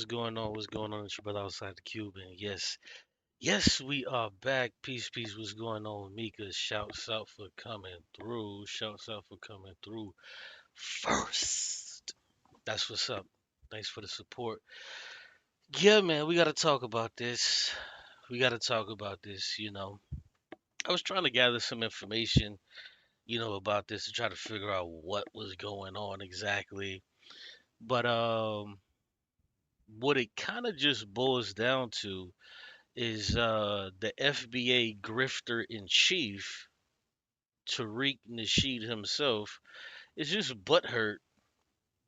going on? What's going on? It's your brother outside the cube, and yes, we are back. Peace. What's going on, Mika? Shouts out for coming through. Shouts out for coming through first. That's what's up. Thanks for the support. Yeah, man, we gotta talk about this. We gotta talk about this. I was trying to gather some information, about this to try to figure out what was going on exactly. But what it kind of just boils down to is the FBA grifter in chief, Tariq Nasheed himself, is just butthurt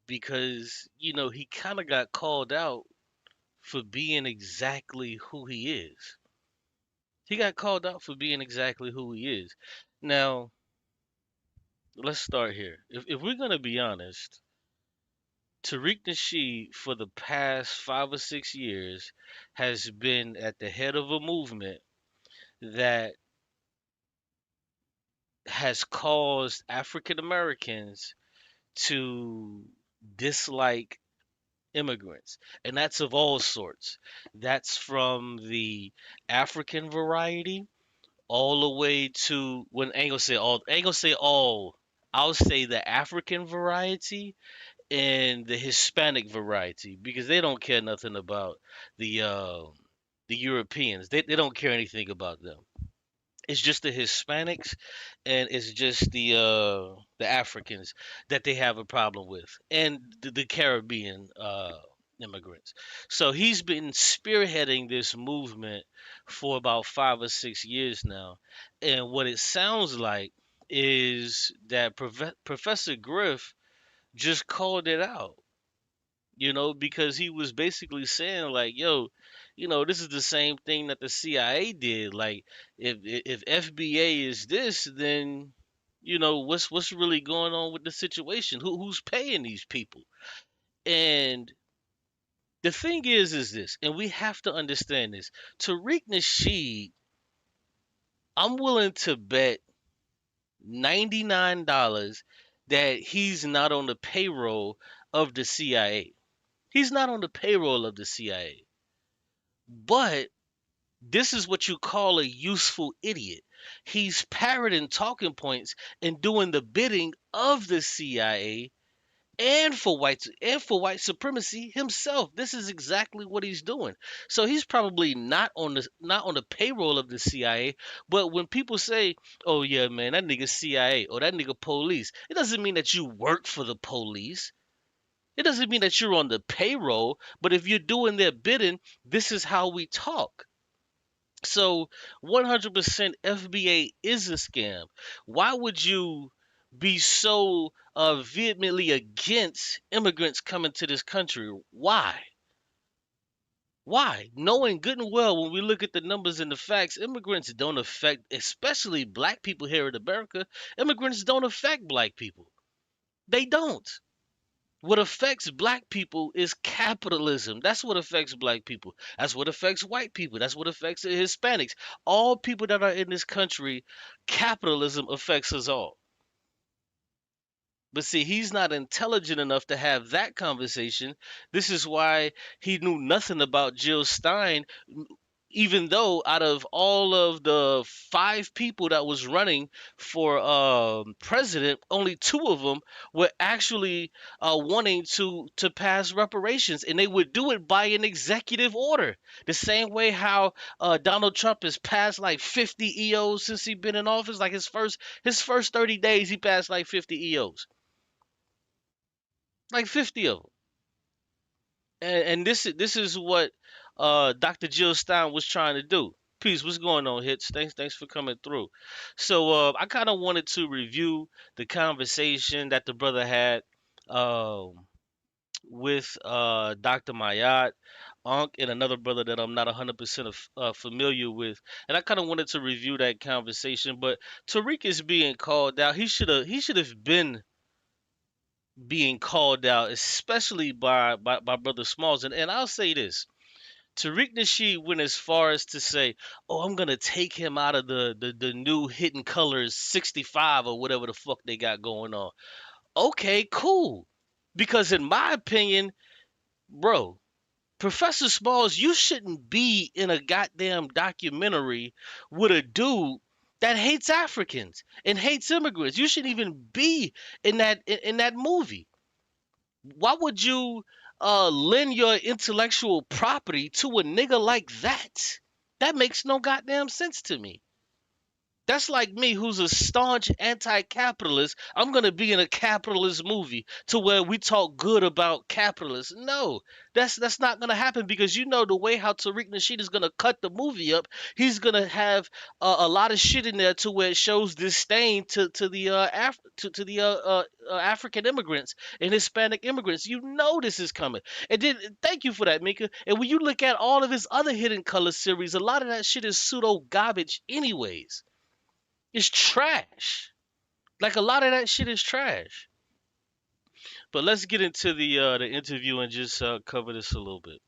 because, he kind of got called out for being exactly who he is. He got called out for being exactly who he is. Now, let's start here. If we're going to be honest, Tariq Nasheed, for the past 5 or 6 years, has been at the head of a movement that has caused African Americans to dislike immigrants. And that's of all sorts. That's from the African variety all the way to when I ain't gonna say all I ain't gonna say all. I'll say the African variety and the Hispanic variety because they don't care nothing about the uh, the Europeans. They don't care anything about them. It's just the Hispanics and it's just the Africans that they have a problem with, and the Caribbean immigrants. So he's been spearheading this movement for about 5 or 6 years now, and what it sounds like is that Professor Griff just called it out, because he was basically saying like, yo, this is the same thing that the CIA did. Like, if FBA is this, then what's really going on with the situation? Who's paying these people? And the thing is this, and we have to understand this. Tariq Nasheed, I'm willing to bet $99 that he's not on the payroll of the CIA. He's not on the payroll of the CIA. But this is what you call a useful idiot. He's parroting talking points and doing the bidding of the CIA and for white supremacy himself. This is exactly what he's doing. So he's probably not on the payroll of the CIA. But when people say, "Oh yeah, man, that nigga CIA or that nigga police," it doesn't mean that you work for the police. It doesn't mean that you're on the payroll. But if you're doing their bidding, this is how we talk. So 100% FBA is a scam. Why would you be so vehemently against immigrants coming to this country? Why? Why? Knowing good and well when we look at the numbers and the facts, immigrants don't affect, especially black people here in America, immigrants don't affect black people. They don't. What affects black people is capitalism. That's what affects black people. That's what affects white people. That's what affects the Hispanics. All people that are in this country, capitalism affects us all. But see, he's not intelligent enough to have that conversation. This is why he knew nothing about Jill Stein, even though out of all of the five people that was running for president, only two of them were actually wanting to pass reparations, and they would do it by an executive order. The same way how Donald Trump has passed like 50 EOs since he been in office. Like his first 30 days, he passed like 50 EOs, like 50 of them. And this is what Dr. Jill Stein was trying to do. Peace, what's going on, Hits? Thanks for coming through. So I kind of wanted to review the conversation that the brother had um, with Dr. Mayat, Ankh, and another brother that I'm not 100% familiar with. And I kind of wanted to review that conversation. But Tariq is being called out. He should have been being called out, especially by Brother Smalls. And I'll say this. Tariq Nasheed went as far as to say, "Oh, I'm gonna take him out of the new Hidden Colors 65 or whatever the fuck they got going on." Okay, cool. Because in my opinion, bro, Professor Smalls, you shouldn't be in a goddamn documentary with a dude that hates Africans and hates immigrants. You shouldn't even be in that movie. Why would you lend your intellectual property to a nigga like that? That makes no goddamn sense to me. That's like me, who's a staunch anti-capitalist. I'm gonna be in a capitalist movie to where we talk good about capitalists. No, that's not gonna happen because you know the way how Tariq Nasheed is gonna cut the movie up. He's gonna have a lot of shit in there to where it shows disdain to the African immigrants and Hispanic immigrants. You know this is coming. And then thank you for that, Mika. And when you look at all of his other Hidden Color series, a lot of that shit is pseudo garbage, anyways. It's trash. Like a lot of that shit is trash. But let's get into the interview and just cover this a little bit.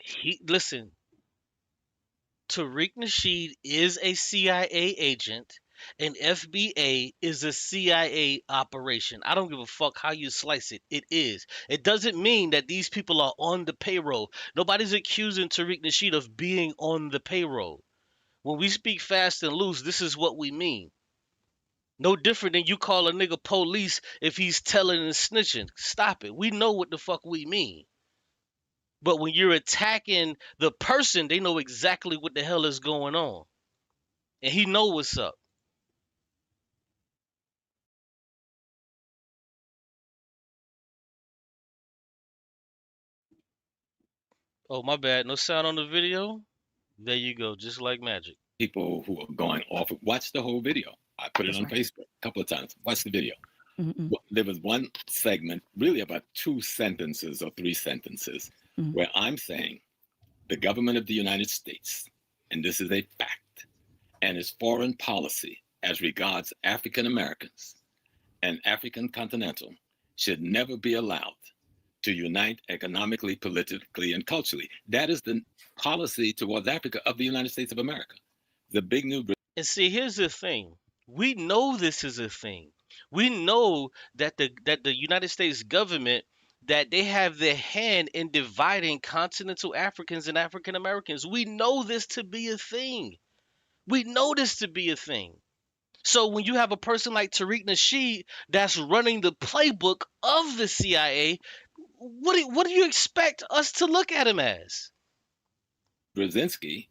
He listen. Tariq Nasheed is a CIA agent, and FBA is a CIA operation. I don't give a fuck how you slice it. It is. It doesn't mean that these people are on the payroll. Nobody's accusing Tariq Nasheed of being on the payroll. When we speak fast and loose, this is what we mean. No different than you call a nigga police if he's telling and snitching. Stop it. We know what the fuck we mean. But when you're attacking the person, they know exactly what the hell is going on. And he know what's up. Oh, my bad. No sound on the video? There you go. Just like magic. People who are going off. Watch the whole video. I put it on Facebook a couple of times. Watch the video. Mm-mm. There was one segment, really about 2 sentences or 3 sentences, where I'm saying the government of the United States, and this is a fact, and its foreign policy as regards African Americans and African continental should never be allowed to unite economically, politically, and culturally. That is the policy towards Africa of the United States of America. The big new. And see, here's the thing. We know this is a thing. We know that the United States government that they have their hand in dividing continental Africans and African Americans. We know this to be a thing. We know this to be a thing. So when you have a person like Tariq Nasheed that's running the playbook of the CIA, what do you expect us to look at him as? Brzezinski,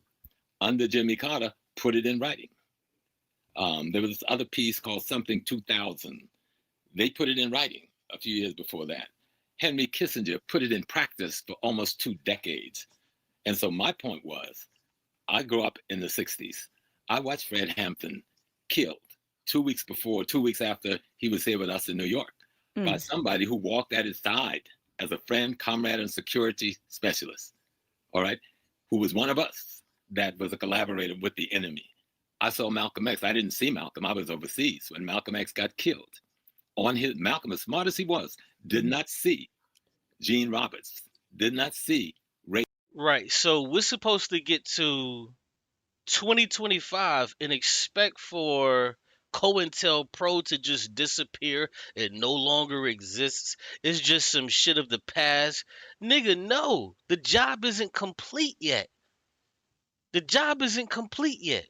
under Jimmy Carter, put it in writing. There was this other piece called Something 2000. They put it in writing a few years before that. Henry Kissinger put it in practice for almost 2 decades. And so my point was, I grew up in the 60s. I watched Fred Hampton killed 2 weeks before, 2 weeks after he was here with us in New York by somebody who walked at his side as a friend, comrade, and security specialist, all right, who was one of us that was a collaborator with the enemy. I saw Malcolm X. I didn't see Malcolm. I was overseas when Malcolm X got killed. Malcolm, as smart as he was, did not see Gene Roberts, did not see Ray. Right. So we're supposed to get to 2025 and expect for COINTELPRO to just disappear and no longer exists. It's just some shit of the past. Nigga, no. The job isn't complete yet. The job isn't complete yet.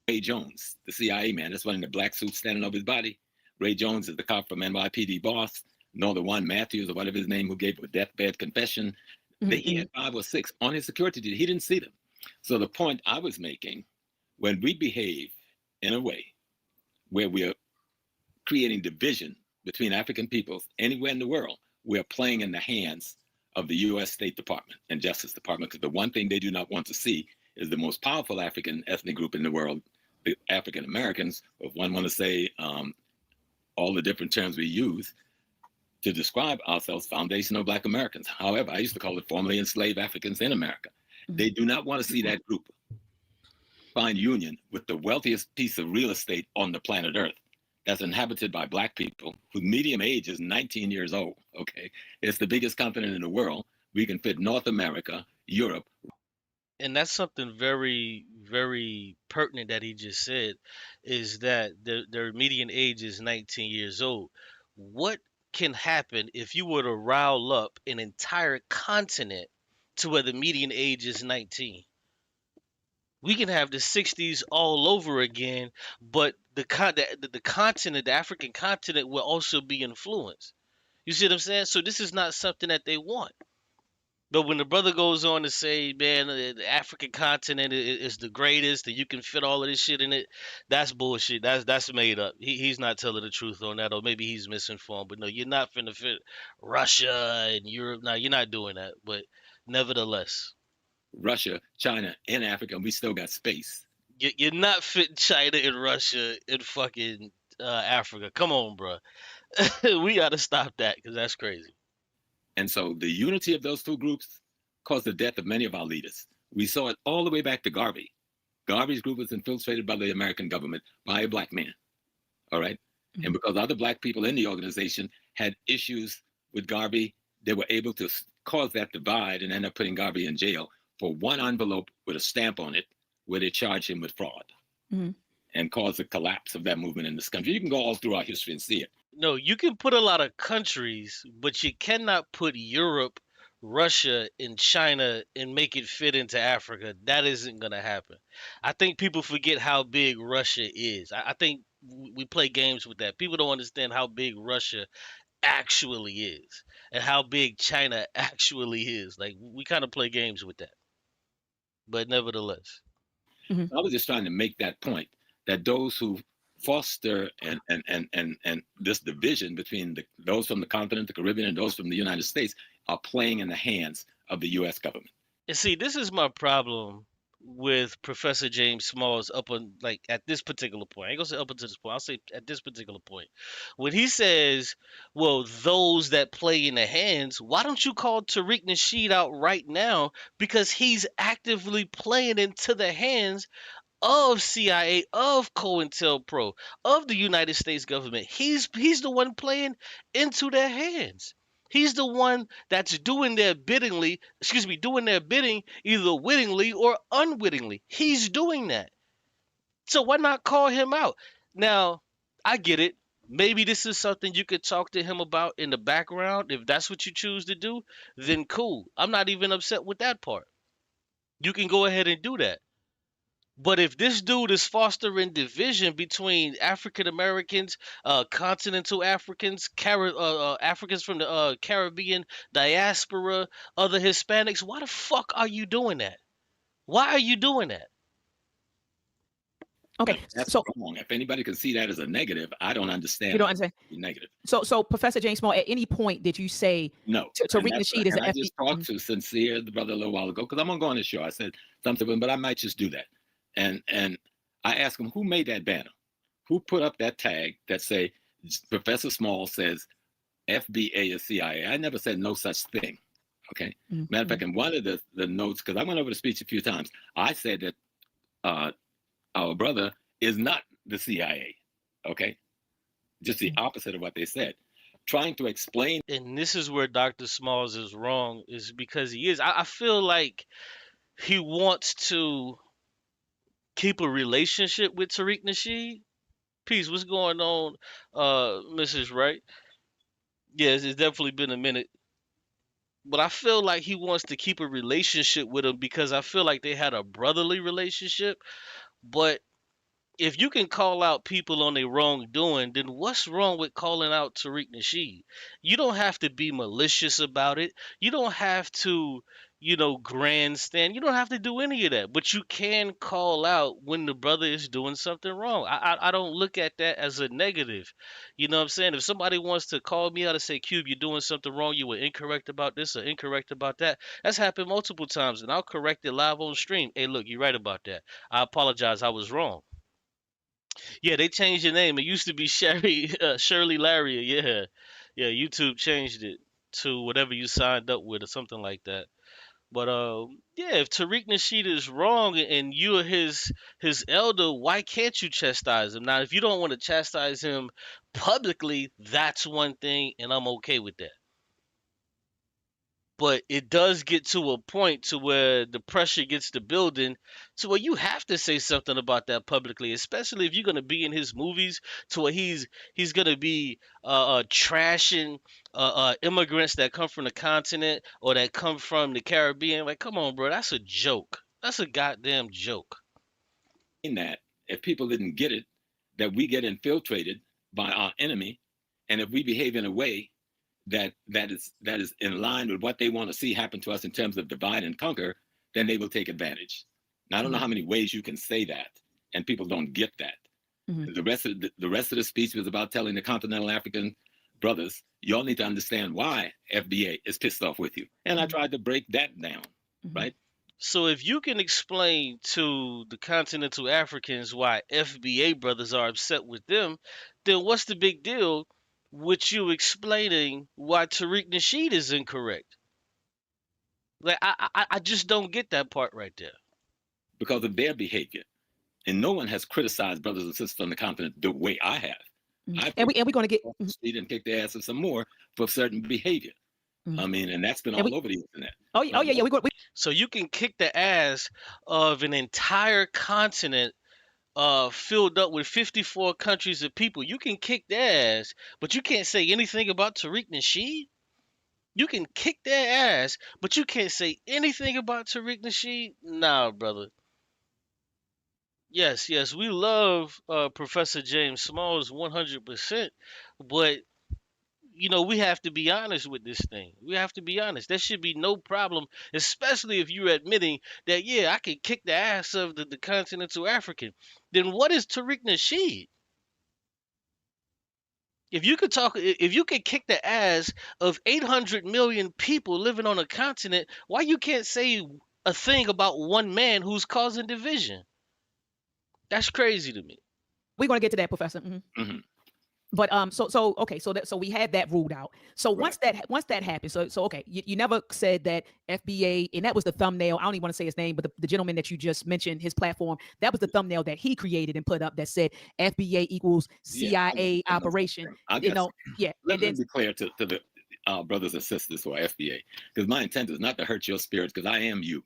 Ray Jones, the CIA man, that's one in the black suit standing over his body. Ray Jones is the cop from NYPD boss. No, the one Matthews or whatever his name who gave a deathbed confession. He had 5 or 6 on his security duty. He didn't see them. So the point I was making, when we behave in a way where we are creating division between African peoples anywhere in the world, we are playing in the hands of the U.S. State Department and Justice Department, because the one thing they do not want to see is the most powerful African ethnic group in the world, the African Americans, if one want to say all the different terms we use, to describe ourselves foundational Black Americans. However, I used to call it formerly enslaved Africans in America. They do not want to see that group find union with the wealthiest piece of real estate on the planet Earth that's inhabited by Black people whose median age is 19 years old. Okay. It's the biggest continent in the world. We can fit North America, Europe. And that's something very, very pertinent that he just said, is that their median age is 19 years old. What can happen if you were to rile up an entire continent to where the median age is 19? We can have the 60s all over again, but the continent, the African continent, will also be influenced. You see what I'm saying? So this is not something that they want. But when the brother goes on to say, man, the African continent is the greatest, and you can fit all of this shit in it, that's bullshit. That's made up. He's not telling the truth on that, or maybe he's misinformed. But no, you're not finna fit Russia and Europe. No, you're not doing that. But nevertheless, Russia, China, and Africa, and we still got space. you're not fitting China and Russia and fucking Africa. Come on, bro. We gotta stop that because that's crazy. And so the unity of those two groups caused the death of many of our leaders. We saw it all the way back to Garvey. Garvey's group was infiltrated by the American government by a Black man. All right. And because other Black people in the organization had issues with Garvey, they were able to cause that divide and end up putting Garvey in jail for one envelope with a stamp on it where they charged him with fraud and caused the collapse of that movement in this country. You can go all through our history and see it. No, you can put a lot of countries, but you cannot put Europe, Russia, and China and make it fit into Africa. That isn't going to happen. I think people forget how big Russia is. I think we play games with that. People don't understand how big Russia actually is and how big China actually is. Like, we kind of play games with that. But nevertheless. I was just trying to make that point that those who foster and this division between those from the continent, the Caribbean, and those from the United States are playing in the hands of the U.S. government. And see, this is my problem with Professor James Smalls up on like at this particular point. I ain't gonna say up until this point. I'll say at this particular point. When he says, well, those that play in the hands, why don't you call Tariq Nasheed out right now? Because he's actively playing into the hands of CIA, of COINTELPRO, of the United States government. He's the one playing into their hands. He's the one that's doing their bidding either wittingly or unwittingly. He's doing that. So why not call him out? Now, I get it. Maybe this is something you could talk to him about in the background. If that's what you choose to do, then cool. I'm not even upset with that part. You can go ahead and do that. But if this dude is fostering division between African Americans, continental Africans, Africans from the Caribbean diaspora, other Hispanics, why the fuck are you doing that? Why are you doing that? Okay, That's so wrong. If anybody can see that as a negative, I don't understand. you don't understand. Negative. So Professor James Small, at any point did you say No. Tariq Nasheed is an I FB? just talked to Sincere, the brother, a little while ago, because I'm gonna go on the show. I said something, but I might just do that. And I asked him who made that banner, who put up that tag that say Professor Small says FBA is CIA. I never said no such thing. Okay. Matter of fact, in one of the notes, because I went over the speech a few times, I said that our brother is not the CIA. Okay. Just the opposite of what they said. Trying to explain. And this is where Dr. Smalls is wrong, is because he is. I feel like he wants to keep a relationship with Tariq Nasheed. Peace, what's going on, Mrs. Wright? Yes, it's definitely been a minute. But I feel like he wants to keep a relationship with him because I feel like they had a brotherly relationship. But if you can call out people on their wrongdoing, then what's wrong with calling out Tariq Nasheed? You don't have to be malicious about it. You don't have to, grandstand. You don't have to do any of that. But you can call out when the brother is doing something wrong. I don't look at that as a negative. You know what I'm saying? If somebody wants to call me out and say, Cube, you're doing something wrong, you were incorrect about this or incorrect about that, that's happened multiple times, and I'll correct it live on stream. Hey, look, you're right about that. I apologize. I was wrong. Yeah, they changed your name. It used to be Shirley Laria. Yeah, Yeah, YouTube changed it to whatever you signed up with or something like that. But yeah, if Tariq Nasheed is wrong and you're his elder, why can't you chastise him? Now, if you don't want to chastise him publicly, that's one thing, and I'm okay with that. But it does get to a point to where the pressure gets to building to where you have to say something about that publicly, especially if you're gonna be in his movies to where he's gonna be trashing immigrants that come from the continent or that come from the Caribbean. Like, come on, bro, that's a joke. That's a goddamn joke. In that, if people didn't get it, that we get infiltrated by our enemy, and if we behave in a way that is in line with what they want to see happen to us in terms of divide and conquer, then they will take advantage. Now, I don't know how many ways you can say that, and people don't get that. Mhm. The rest of the speech was about telling the continental African brothers, y'all need to understand why FBA is pissed off with you. And I Mhm. tried to break that down, Mhm. right? So if you can explain to the continental Africans why FBA brothers are upset with them, then what's the big deal with you explaining why Tariq Nasheed is incorrect? Like I just don't get that part right there. Because of their behavior. And no one has criticized brothers and sisters on the continent the way I have. Mhm. I And put we're gonna get. off the street and kick their asses some more for certain behavior. Mhm. I mean, and that's been And all we. over the internet. Oh, Now, yeah, yeah. We. So you can kick the ass of an entire continent filled up with 54 countries of people. You can kick their ass, but you can't say anything about Tariq Nasheed. You can kick their ass, but you can't say anything about Tariq Nasheed. Nah, brother. Yes, yes, we love Professor James Smalls 100%, but we have to be honest with this thing. We have to be honest. There should be no problem, especially if you're admitting that, yeah, I can kick the ass of the continental African. Then what is Tariq Nasheed? If you could kick the ass of 800 million people living on a continent, why you can't say a thing about one man who's causing division? That's crazy to me. We're gonna get to that, Professor. Mm-hmm. But so okay, so we had that ruled out. So Right. once that happened, so okay, you never said that FBA, and that was the thumbnail. I don't even want to say his name, but the gentleman that you just mentioned, his platform, that was the thumbnail that he created and put up that said FBA equals Yeah, CIA operation. I guess. Yeah, Let and me then be clear to the brothers and sisters who are FBA, because my intent is not to hurt your spirits, because I am you.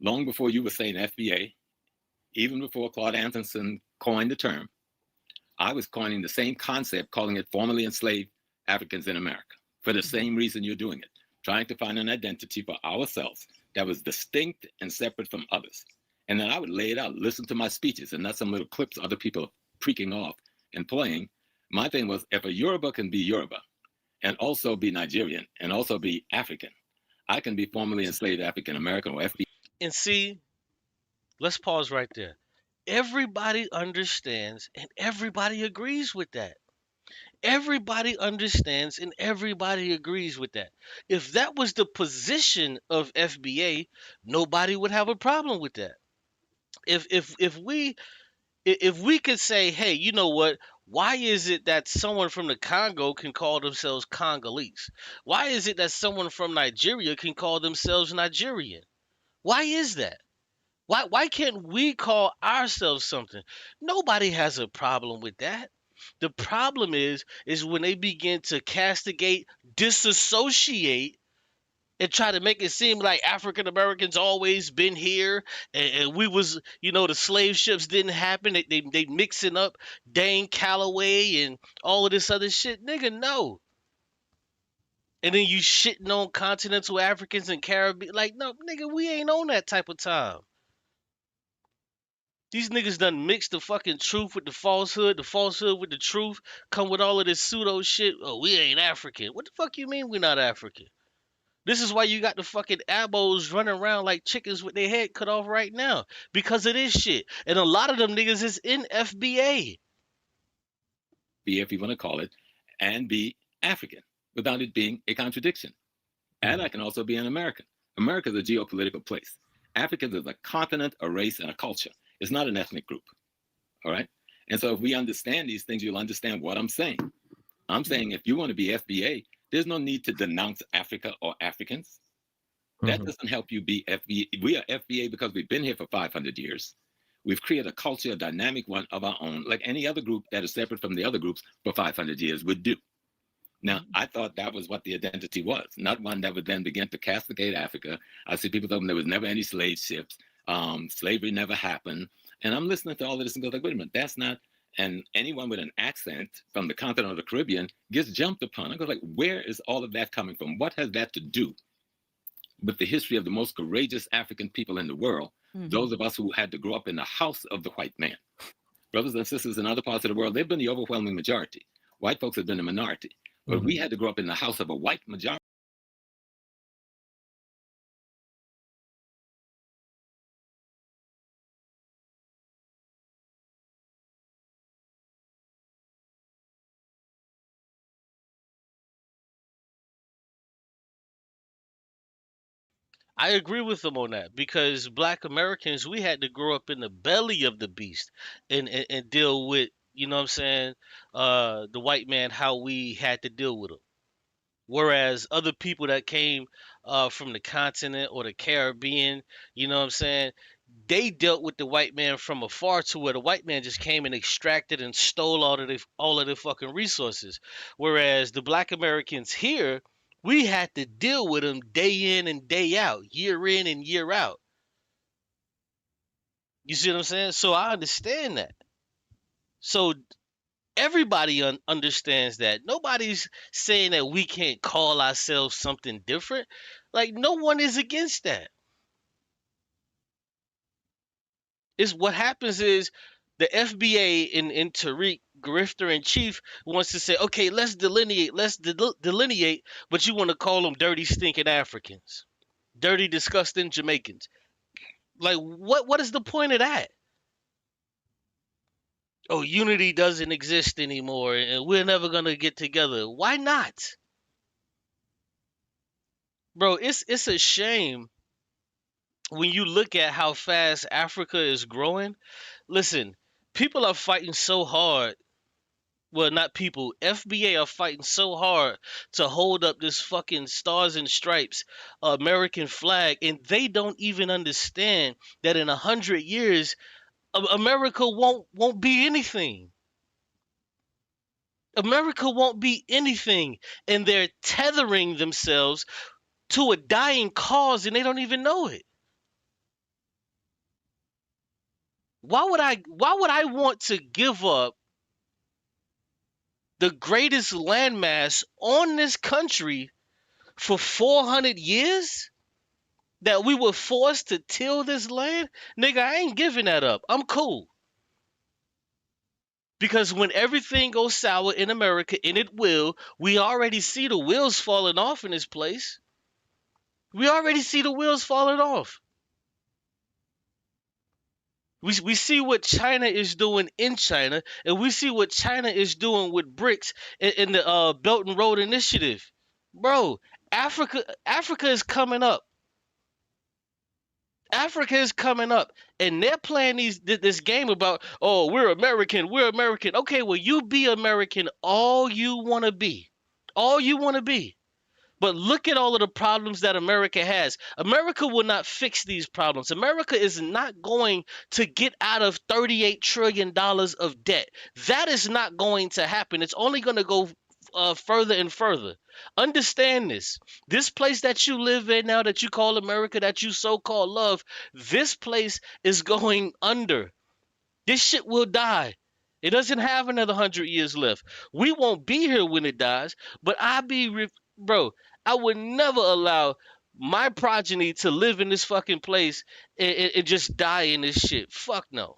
Long before you were saying FBA, even before Claude Anderson coined the term, I was coining the same concept, calling it formerly enslaved Africans in America, for the same reason you're doing it, trying to find an identity for ourselves that was distinct and separate from others. And then I would lay it out, listen to my speeches, and not some little clips other people creaking off and playing. My thing was, if a Yoruba can be Yoruba and also be Nigerian and also be African, I can be formerly enslaved African American or FBA. And see, let's pause right there. Everybody understands and everybody agrees with that. Everybody understands and everybody agrees with that. If that was the position of FBA, nobody would have a problem with that. If we could say, hey, you know what? Why is it that someone from the Congo can call themselves Congolese? Why is it that someone from Nigeria can call themselves Nigerian? Why is that? Why can't we call ourselves something? Nobody has a problem with that. The problem is when they begin to castigate, disassociate, and try to make it seem like African Americans always been here, and we was, the slave ships didn't happen. They mixing up Dane Calloway and all of this other shit, nigga. No. And then you shitting on continental Africans and Caribbean, like, no, nigga, we ain't on that type of time. These niggas done mixed the fucking truth with the falsehood with the truth, come with all of this pseudo shit. Oh, we ain't African. What the fuck you mean we not African? This is why you got the fucking abos running around like chickens with their head cut off right now. Because of this shit. And a lot of them niggas is in FBA. If you want to call it, and be African without it being a contradiction. And I can also be an American. America is a geopolitical place. Africans is a continent, a race, and a culture. It's not an ethnic group. All right. And so if we understand these things, you'll understand what I'm saying. I'm saying if you want to be FBA, there's no need to denounce Africa or Africans. That Mhm. doesn't help you be FBA. We are FBA because we've been here for 500 years. We've created a culture, a dynamic one of our own, like any other group that is separate from the other groups for 500 years would do. Now, I thought that was what the identity was, not one that would then begin to castigate Africa. I see people telling them there was never any slave ships, slavery never happened. And I'm listening to all of this and go like, wait a minute, that's not. And anyone with an accent from the continent of the Caribbean gets jumped upon. I go like, where is all of that coming from? What has that to do with the history of the most courageous African people in the world? Mhm. Those of us who had to grow up in the house of the white man. Brothers and sisters in other parts of the world, they've been the overwhelming majority. White folks have been the minority. But we had to grow up in the house of a white majority. I agree with them on that because black Americans, we had to grow up in the belly of the beast and deal with, you know what I'm saying, the white man, how we had to deal with him. Whereas other people that came from the continent or the Caribbean, you know what I'm saying, they dealt with the white man from afar to where the white man just came and extracted and stole all of the fucking resources. Whereas the black Americans here, we had to deal with them day in and day out, year in and year out. You see what I'm saying? So I understand that. So everybody understands that. Nobody's saying that we can't call ourselves something different. Like no one is against that. Is what happens is the FBA and Tariq, Grifter in chief, wants to say, okay, let's delineate, but you want to call them dirty, stinking Africans, dirty, disgusting Jamaicans. Like, what is the point of that? Oh, unity doesn't exist anymore, and we're never gonna get together. Why not, bro? It's a shame when you look at how fast Africa is growing. Listen, people are fighting so hard, well, not people, FBA are fighting so hard to hold up this fucking stars and stripes American flag, and they don't even understand that in 100 years, America won't be anything. America won't be anything, and they're tethering themselves to a dying cause, and they don't even know it. Why would I want to give up the greatest landmass on this country for 400 years? That we were forced to till this land? Nigga, I ain't giving that up. I'm cool. Because when everything goes sour in America, and it will, we already see the wheels falling off in this place. We already see the wheels falling off. We see what China is doing in China, and we see what China is doing with BRICS in the Belt and Road Initiative. Bro, Africa is coming up. Africa is coming up, and they're playing this game about, oh, we're American, we're American. Okay, well, you be American all you want to be, all you want to be. But look at all of the problems that America has. America will not fix these problems. America is not going to get out of $38 trillion of debt. That is not going to happen. It's only going to go further and further. Understand this. This place that you live in now, that you call America, that you so-called love, this place is going under. This shit will die. It doesn't have another 100 years left. We won't be here when it dies, but bro, I would never allow my progeny to live in this fucking place and just die in this shit. Fuck no.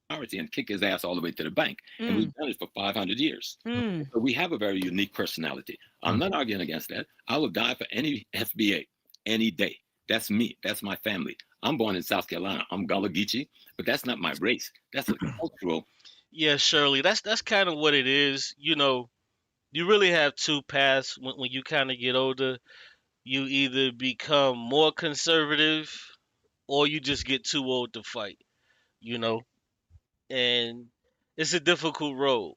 And kick his ass all the way to the bank. And we've done it for 500 years. So we have a very unique personality. I'm not arguing against that. I will die for any FBA any day. That's me. That's my family. I'm born in South Carolina. I'm Gullah Geechee, but that's not my race. That's a cultural. Yeah, Shirley, that's kind of what it is. You know, you really have two paths when you kind of get older. You either become more conservative or you just get too old to fight, you know? And it's a difficult road.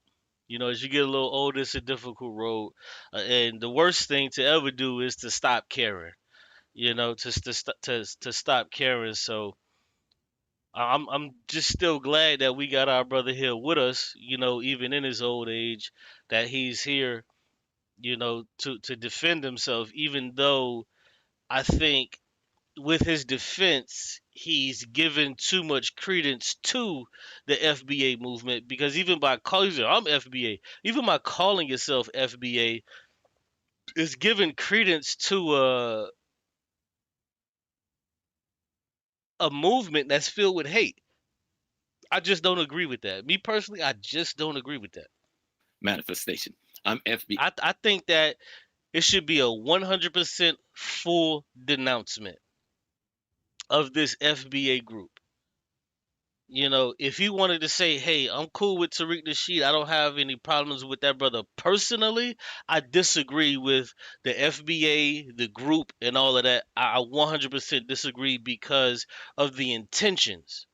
As you get a little older, it's a difficult road, and the worst thing to ever do is to stop caring. To stop caring. So I'm just still glad that we got our brother here with us. Even in his old age, that he's here. To defend himself, even though I think with his defense, he's given too much credence to the FBA movement because even by calling I'm FBA, even by calling yourself FBA is giving credence to a movement that's filled with hate. I just don't agree with that. Me personally, I just don't agree with that. Manifestation. I'm FB. I think that it should be a 100% full denouncement of this FBA group. If he wanted to say, "Hey, I'm cool with Tariq Nasheed. I don't have any problems with that brother personally," I disagree with the FBA, the group, and all of that. I 100% disagree because of the intentions.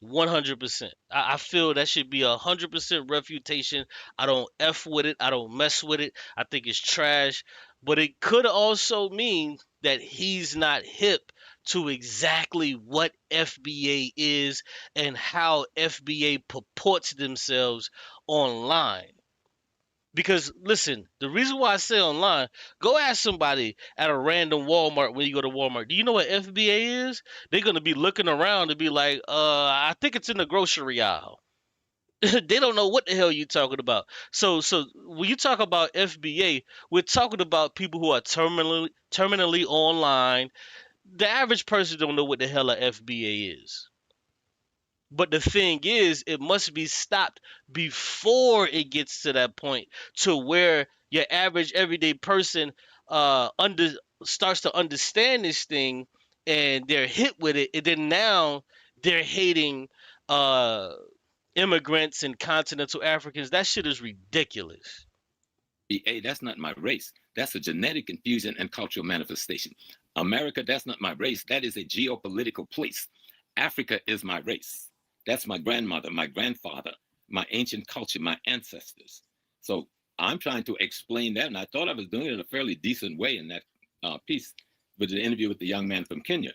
100%. I feel that should be 100% refutation. I don't F with it. I don't mess with it. I think it's trash. But it could also mean that he's not hip to exactly what FBA is and how FBA purports themselves online. Because listen, the reason why I say online, go ask somebody at a random Walmart when you go to Walmart. Do you know what FBA is? They're gonna be looking around and be like, I think it's in the grocery aisle. They don't know what the hell you talking about. So when you talk about FBA, we're talking about people who are terminally online. The average person don't know what the hell a FBA is. But the thing is, it must be stopped before it gets to that point to where your average everyday person under starts to understand this thing and they're hit with it, and then now they're hating uh immigrants and continental Africans. That shit is ridiculous. Hey, that's not my race. That's a genetic infusion and cultural manifestation. America, that's not my race. That is a geopolitical place. Africa is my race. That's my grandmother, my grandfather, my ancient culture, my ancestors. So I'm trying to explain that, and I thought I was doing it in a fairly decent way in that piece with the interview with the young man from Kenya.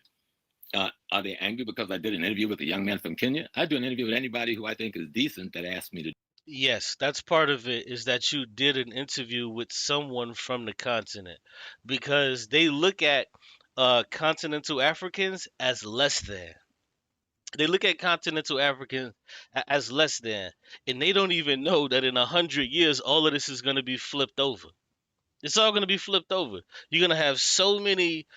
Are they angry because I did an interview with a young man from Kenya? I do an interview with anybody who I think is decent that asks me to. Yes, that's part of it, is that you did an interview with someone from the continent because they look at continental Africans as less than. They look at continental Africans as less than, and they don't even know that in 100 years, all of this is going to be flipped over. It's all going to be flipped over. You're going to have so many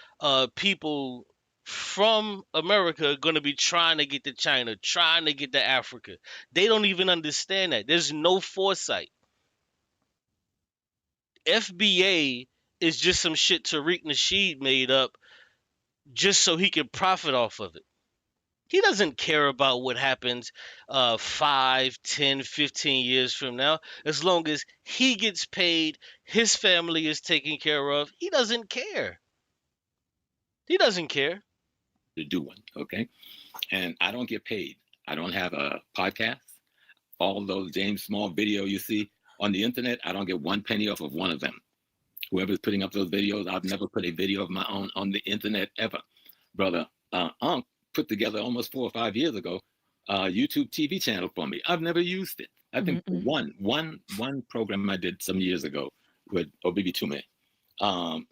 people from America going to be trying to get to China, trying to get to Africa. They don't even understand that. There's no foresight. FBA is just some shit Tariq Nasheed made up just so he can profit off of it. He doesn't care about what happens 5, 10, 15 years from now. As long as he gets paid, his family is taken care of. He doesn't care. He doesn't care. To do one, okay? And I don't get paid. I don't have a podcast. All those James Small video you see on the internet, I don't get one penny off of one of them. Whoever's putting up those videos, I've never put a video of my own on the internet ever. Brother Unc put together almost 4 or 5 years ago a YouTube TV channel for me. I've never used it. I think one program I did some years ago with Obibi Tume.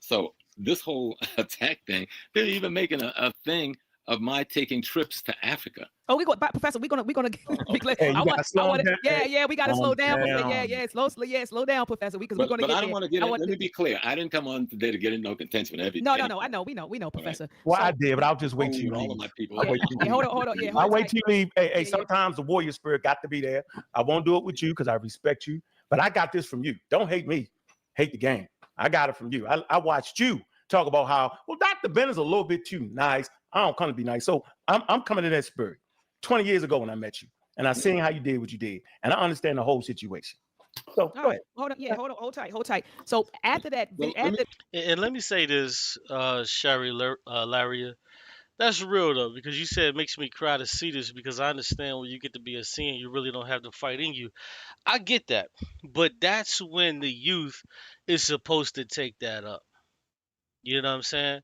So this whole attack thing, they're even making a thing of my taking trips to Africa. Oh, Professor. We're gonna. Hey, you gotta slow down. Yeah. We gotta slow down. down. Slow down, Professor. Because we're gonna. But get I don't there. want to get in. Let me be clear. I didn't come on today to get in no contention with everything. No. I know. We know, Professor. Well, So, I did, but I'll just wait till you all leave. of my people. I'll wait till you leave. hold on. Yeah, hold I'll wait tight. till you leave. Hey, Yeah. sometimes the warrior spirit got to be there. I won't do it with you because I respect you, but I got this from you. Don't hate me. Hate the game. I got it from you. I watched you talk about how, well, Dr. Ben is a little bit too nice. I don't come to be nice. So I'm coming to that spirit. 20 years ago when I met you, and I seen how you did what you did, and I understand the whole situation. So go ahead. Hold on. Yeah, hold tight. So after that, Well, And let me say this, Shari Laria. That's real though, because you said it makes me cry to see this because I understand when you get to be a senior, you really don't have the fight in you. I get that. But that's when the youth is supposed to take that up. You know what I'm saying?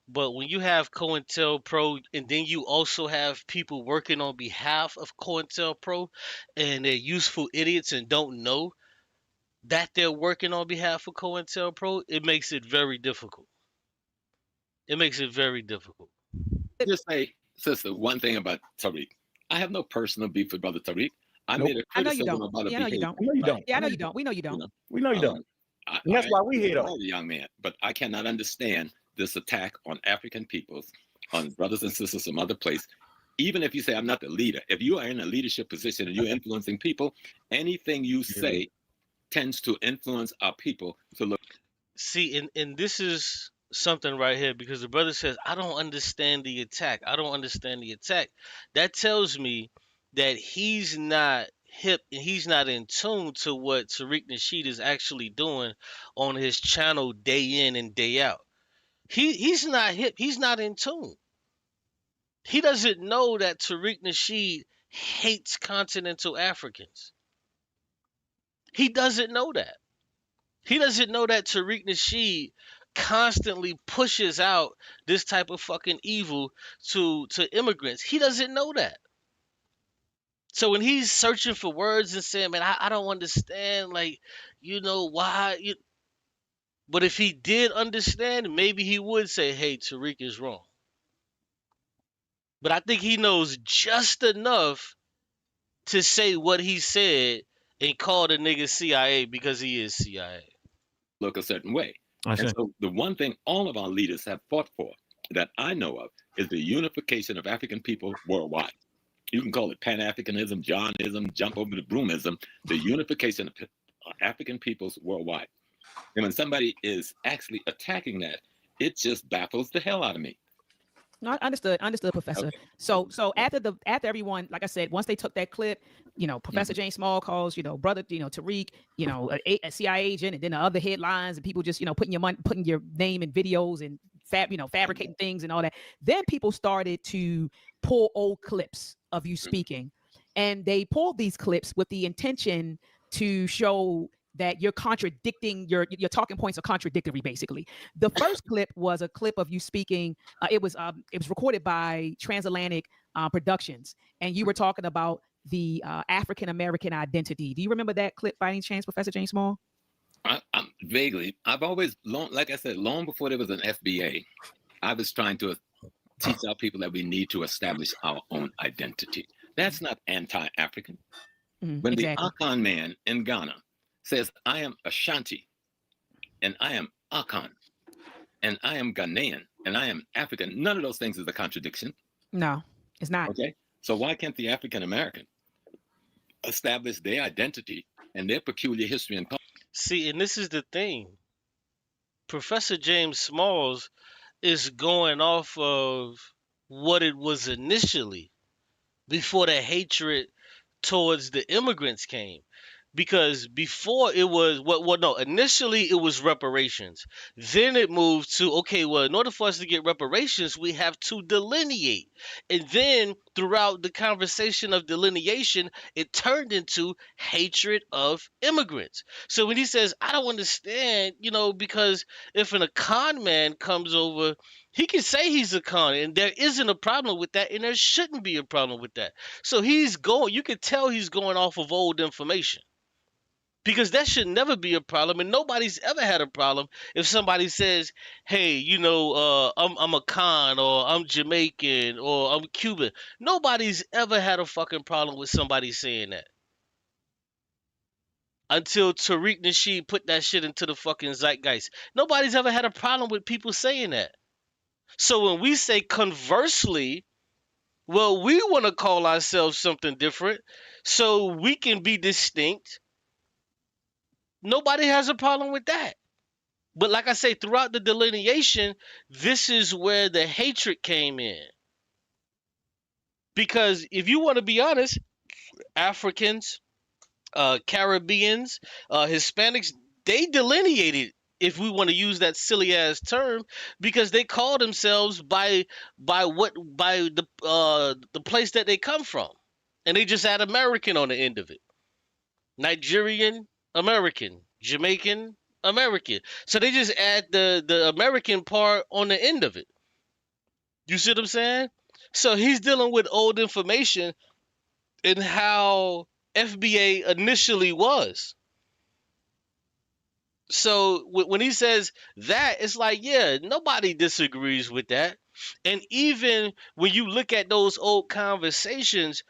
But when you have COINTELPRO and then you also have people working on behalf of COINTELPRO and they're useful idiots and don't know that they're working on behalf of COINTELPRO, it makes it very difficult. It makes it very difficult. Just say, sister, one thing about Tariq. I have no personal beef with Brother Tariq. I Nope. made a I know you criticism don't. about a Yeah, I know you behavior. don't. I know you Right. don't. Yeah, I I know know you you don't. don't. We know you You don't. know, We know you don't. And I that's why we here admire though. the young man, but I cannot understand this attack on African peoples, on brothers and sisters from other places. Even if you say I'm not the leader, if you are in a leadership position and you're influencing people, anything you Yeah. say tends to influence our people to look. See, and this is something right here because the brother says, I don't understand the attack. I don't understand the attack. That tells me that he's not hip and he's not in tune to what Tariq Nasheed is actually doing on his channel day in and day out. He's not hip. He's not in tune. He doesn't know that Tariq Nasheed hates continental Africans. He doesn't know that. He doesn't know that Tariq Nasheed constantly pushes out this type of fucking evil to immigrants. He doesn't know that. So when he's searching for words and saying, "Man, I don't understand," like, why? But if he did understand, maybe he would say, "Hey, Tariq is wrong." But I think he knows just enough to say what he said and call the nigga CIA because he is CIA. Look a certain way. I And see. so the one thing all of our leaders have fought for that I know of is the unification of African people worldwide. You can call it Pan-Africanism, Johnism, jump over the broomism, the unification of African peoples worldwide. And when somebody is actually attacking that, it just baffles the hell out of me. No, I understood, Professor. Okay. So after everyone, like I said, once they took that clip, Professor James Small calls, brother, Tariq, a CIA agent, and then the other headlines and people just, putting your name in videos and fabricating things and all that. Then people started to pull old clips of you speaking, and they pulled these clips with the intention to show that you're contradicting your talking points are contradictory. Basically, the first clip was a clip of you speaking. It was recorded by Transatlantic Productions, and you were talking about the African American identity. Do you remember that clip by any chance, Professor James Small? I'm vaguely, I've always, like I said, long before there was an FBA, I was trying to teach our people that we need to establish our own identity. That's not anti-African. When Exactly. the Akan man in Ghana says, I am Ashanti, and I am Akan, and I am Ghanaian, and I am African, none of those things is a contradiction. No, it's not. Okay? So why can't the African American establish their identity and their peculiar history and culture? See, and this is the thing. Professor James Smalls is going off of what it was initially before the hatred towards the immigrants came. Because before it was no, initially it was reparations. Then it moved to, okay, well, in order for us to get reparations, we have to delineate. And then throughout the conversation of delineation, it turned into hatred of immigrants. So when he says, I don't understand, because if a con man comes over, he can say he's a con, and there isn't a problem with that, and there shouldn't be a problem with that. So you can tell he's going off of old information because that should never be a problem, and nobody's ever had a problem if somebody says, hey, I'm a con, or I'm Jamaican, or I'm Cuban. Nobody's ever had a fucking problem with somebody saying that until Tariq Nasheed put that shit into the fucking zeitgeist. Nobody's ever had a problem with people saying that. So when we say conversely, well, we want to call ourselves something different so we can be distinct. Nobody has a problem with that. But like I say, throughout the delineation, this is where the hatred came in. Because if you want to be honest, Africans, Caribbeans, Hispanics, they delineated if we want to use that silly ass term, because they call themselves by the place that they come from, and they just add American on the end of it. Nigerian American, Jamaican American. So they just add the American part on the end of it. You see what I'm saying? So he's dealing with old information and how FBA initially was. So when he says that, it's like, yeah, nobody disagrees with that. And even when you look at those old conversations,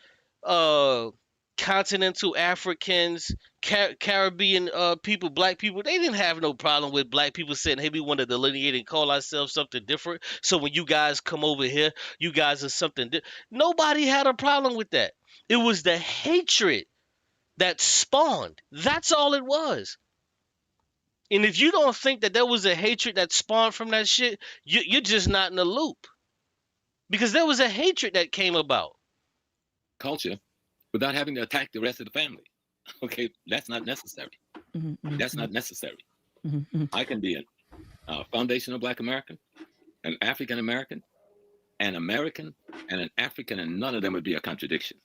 uh, continental Africans, Caribbean people, black people, they didn't have no problem with black people saying, hey, we want to delineate and call ourselves something different. So when you guys come over here, you guys are something nobody had a problem with that. It was the hatred that spawned. That's all it was. And if you don't think that there was a hatred that spawned from that shit, you're just not in the loop. Because there was a hatred that came about. Culture without having to attack the rest of the family. Okay, that's not necessary. That's not necessary. I can be a foundational Black American, an African American, an American, and an African, and none of them would be a contradiction.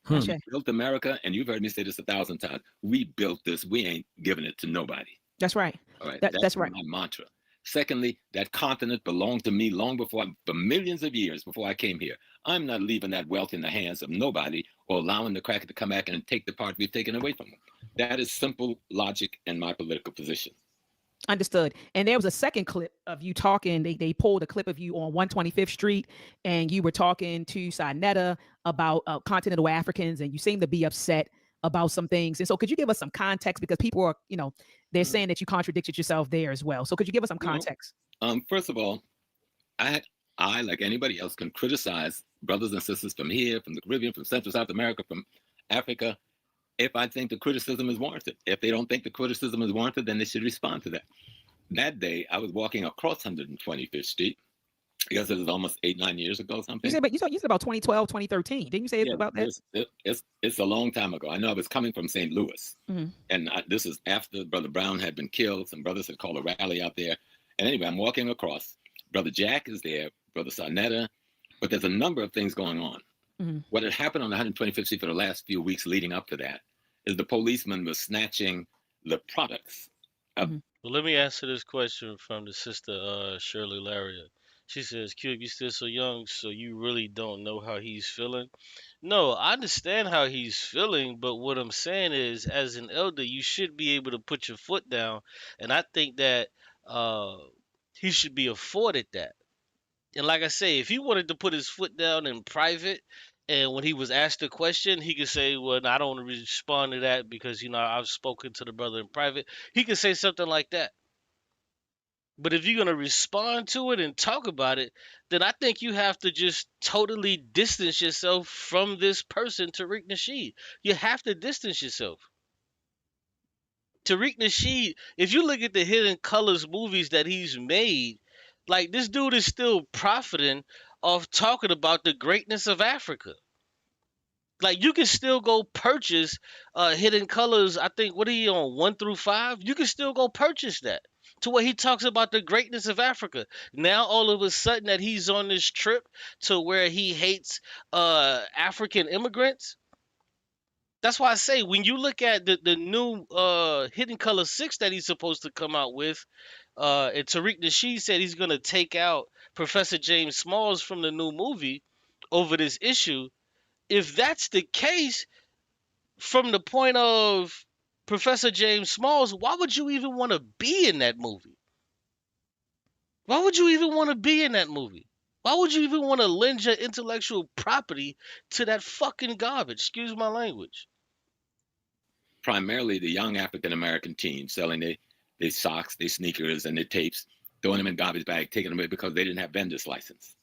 We built America, and you've heard me say this 1,000 times. We built this. We ain't giving it to nobody. That's right. All right. That's right. My mantra. Secondly, that continent belonged to me long before, for millions of years before I came here. I'm not leaving that wealth in the hands of nobody or allowing the cracker to come back and take the part we've taken away from them. That is simple logic in my political position. Understood. And there was a second clip of you talking. They pulled a clip of you on 125th Street, and you were talking to Sinetta about continental Africans, and you seem to be upset about some things. And so could you give us some context, because people are, they're saying that you contradicted yourself there as well. So could you give us some context? First of all, I, like anybody else, can criticize brothers and sisters from here, from the Caribbean, from Central South America, from Africa, if I think the criticism is warranted. If they don't think the criticism is warranted, then they should respond to that. That day, I was walking across 125th Street. I guess it was almost 8-9 years ago, something. You said about 2012, 2013. Didn't you say about that? It's a long time ago. I know I was coming from St. Louis. And this is after Brother Brown had been killed. Some brothers had called a rally out there. And anyway, I'm walking across. Brother Jack is there, Brother Sarnetta. But there's a number of things going on. What had happened on 125th Street for the last few weeks leading up to that is the policeman was snatching the products. Well, let me answer this question from the sister Shirley Lariat. She says, Cube, you still so young, so you really don't know how he's feeling. No, I understand how he's feeling, but what I'm saying is, as an elder, you should be able to put your foot down, and I think that he should be afforded that. And like I say, if he wanted to put his foot down in private, and when he was asked a question, he could say, well, no, I don't want to respond to that because, I've spoken to the brother in private. He could say something like that. But if you're going to respond to it and talk about it, then I think you have to just totally distance yourself from this person, Tariq Nasheed. You have to distance yourself. Tariq Nasheed, if you look at the Hidden Colors movies that he's made, like, this dude is still profiting off talking about the greatness of Africa. Like, you can still go purchase Hidden Colors. I think, what are you on, 1 through 5? You can still go purchase that, to where he talks about the greatness of Africa. Now, all of a sudden, that he's on this trip to where he hates African immigrants. That's why I say, when you look at the new Hidden Color 6 that he's supposed to come out with, and Tariq Nasheed said he's going to take out Professor James Smalls from the new movie over this issue. If that's the case, from the point of Professor James Smalls, why would you even want to be in that movie? Why would you even want to be in that movie? Why would you even want to lend your intellectual property to that fucking garbage? Excuse my language. Primarily the young African-American teens selling their socks, their sneakers, and their tapes, throwing them in garbage bag, taking them away because they didn't have vendor's license.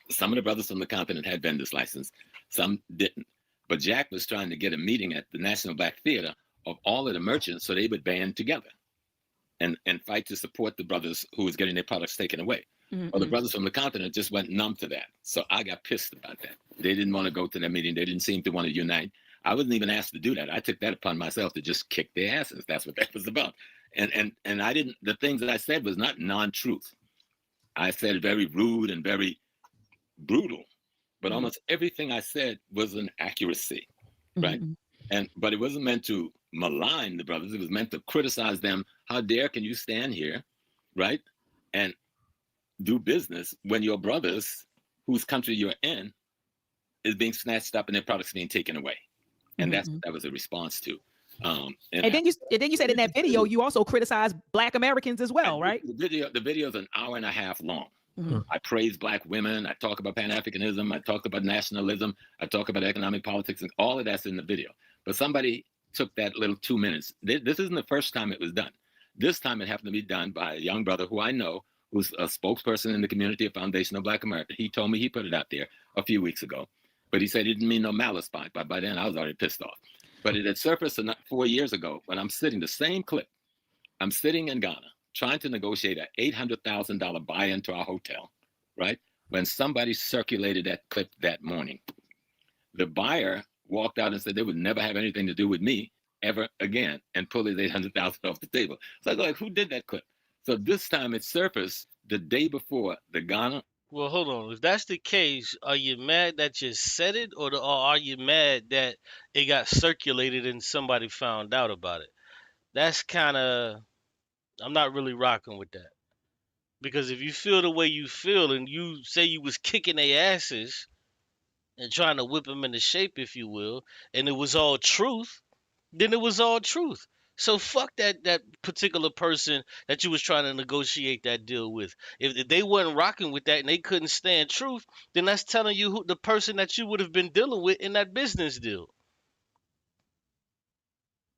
Some of the brothers from the continent had vendor's license. Some didn't. But Jack was trying to get a meeting at the National Black Theater of all of the merchants so they would band together and fight to support the brothers who was getting their products taken away. Well, the brothers from the continent just went numb to that. So I got pissed about that. They didn't want to go to that meeting. They didn't seem to want to unite. I wasn't even asked to do that. I took that upon myself to just kick their asses. That's what that was about. And I didn't. The things that I said was not non-truth. I said very rude and very brutal, but Mhm. almost everything I said was an accuracy, right? Mhm. But it wasn't meant to malign the brothers. It was meant to criticize them. How dare can you stand here, right, and do business when your brothers, whose country you're in, is being snatched up and their products being taken away? And that's what Mhm. that was a response to. And then you said in that video you also criticized Black Americans as well, right? The video is an hour and a half long. Mhm. I praise Black women. I talk about Pan-Africanism. I talk about nationalism. I talk about economic politics, and all of that's in the video. But somebody took that little 2 minutes. This isn't the first time it was done. This time it happened to be done by a young brother who I know, who's a spokesperson in the community of Foundation of Black America. He told me he put it out there a few weeks ago, but he said he didn't mean no malice by it. But by then I was already pissed off. But it had surfaced 4 years ago when I'm sitting, the same clip. I'm sitting in Ghana trying to negotiate an $800,000 buy-in to our hotel, right? When somebody circulated that clip that morning. The buyer walked out and said they would never have anything to do with me ever again and pulled his $800,000 off the table. So I go like, who did that clip? So this time it surfaced the day before the Ghana. Well, hold on. If that's the case, are you mad that you said it, or are you mad that it got circulated and somebody found out about it? That's kind of, I'm not really rocking with that. Because if you feel the way you feel and you say you was kicking their asses and trying to whip them into shape, if you will, and it was all truth, then it was all truth. So fuck that particular person that you was trying to negotiate that deal with. If they wasn't rocking with that and they couldn't stand truth, then that's telling you who the person that you would have been dealing with in that business deal.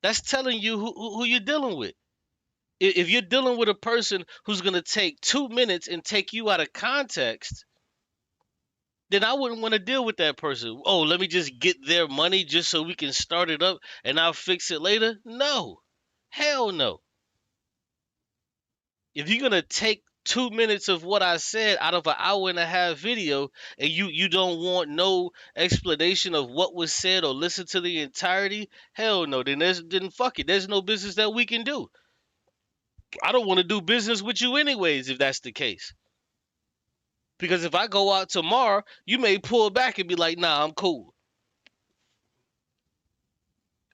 That's telling you who you're dealing with. If you're dealing with a person who's gonna take 2 minutes and take you out of context, then I wouldn't want to deal with that person. Oh, let me just get their money just so we can start it up and I'll fix it later. No, hell no. If you're gonna take 2 minutes of what I said out of an hour and a half video and you don't want no explanation of what was said or listen to the entirety, hell no, then fuck it. There's no business that we can do. I don't want to do business with you anyways if that's the case. Because if I go out tomorrow, you may pull back and be like, nah, I'm cool.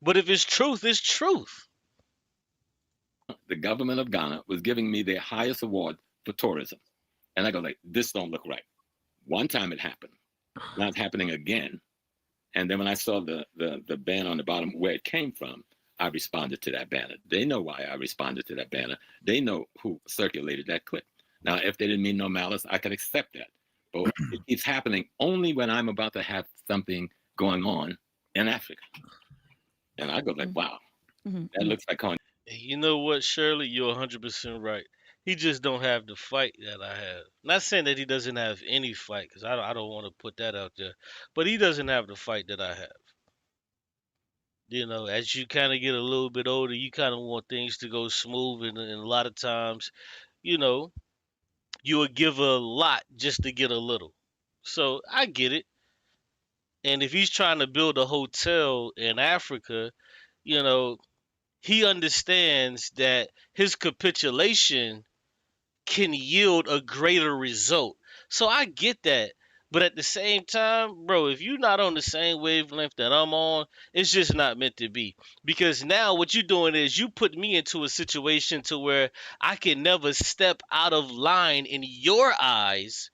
But if it's truth, it's truth. The government of Ghana was giving me their highest award for tourism. And I go like, this don't look right. One time it happened, not happening again. And then when I saw the banner on the bottom where it came from, I responded to that banner. They know why I responded to that banner. They know who circulated that clip. Now, if they didn't mean no malice, I could accept that. But it keeps happening only when I'm about to have something going on in Africa. And I go like, wow, that looks like calling. You know what, Shirley? You're 100% right. He just don't have the fight that I have. Not saying that he doesn't have any fight, because I don't want to put that out there. But he doesn't have the fight that I have. You know, as you kind of get a little bit older, you kind of want things to go smooth, and a lot of times, you know, you would give a lot just to get a little. So I get it. And if he's trying to build a hotel in Africa, you know, he understands that his capitulation can yield a greater result. So I get that. But at the same time, bro, if you're not on the same wavelength that I'm on, it's just not meant to be. Because now what you're doing is you put me into a situation to where I can never step out of line in your eyes,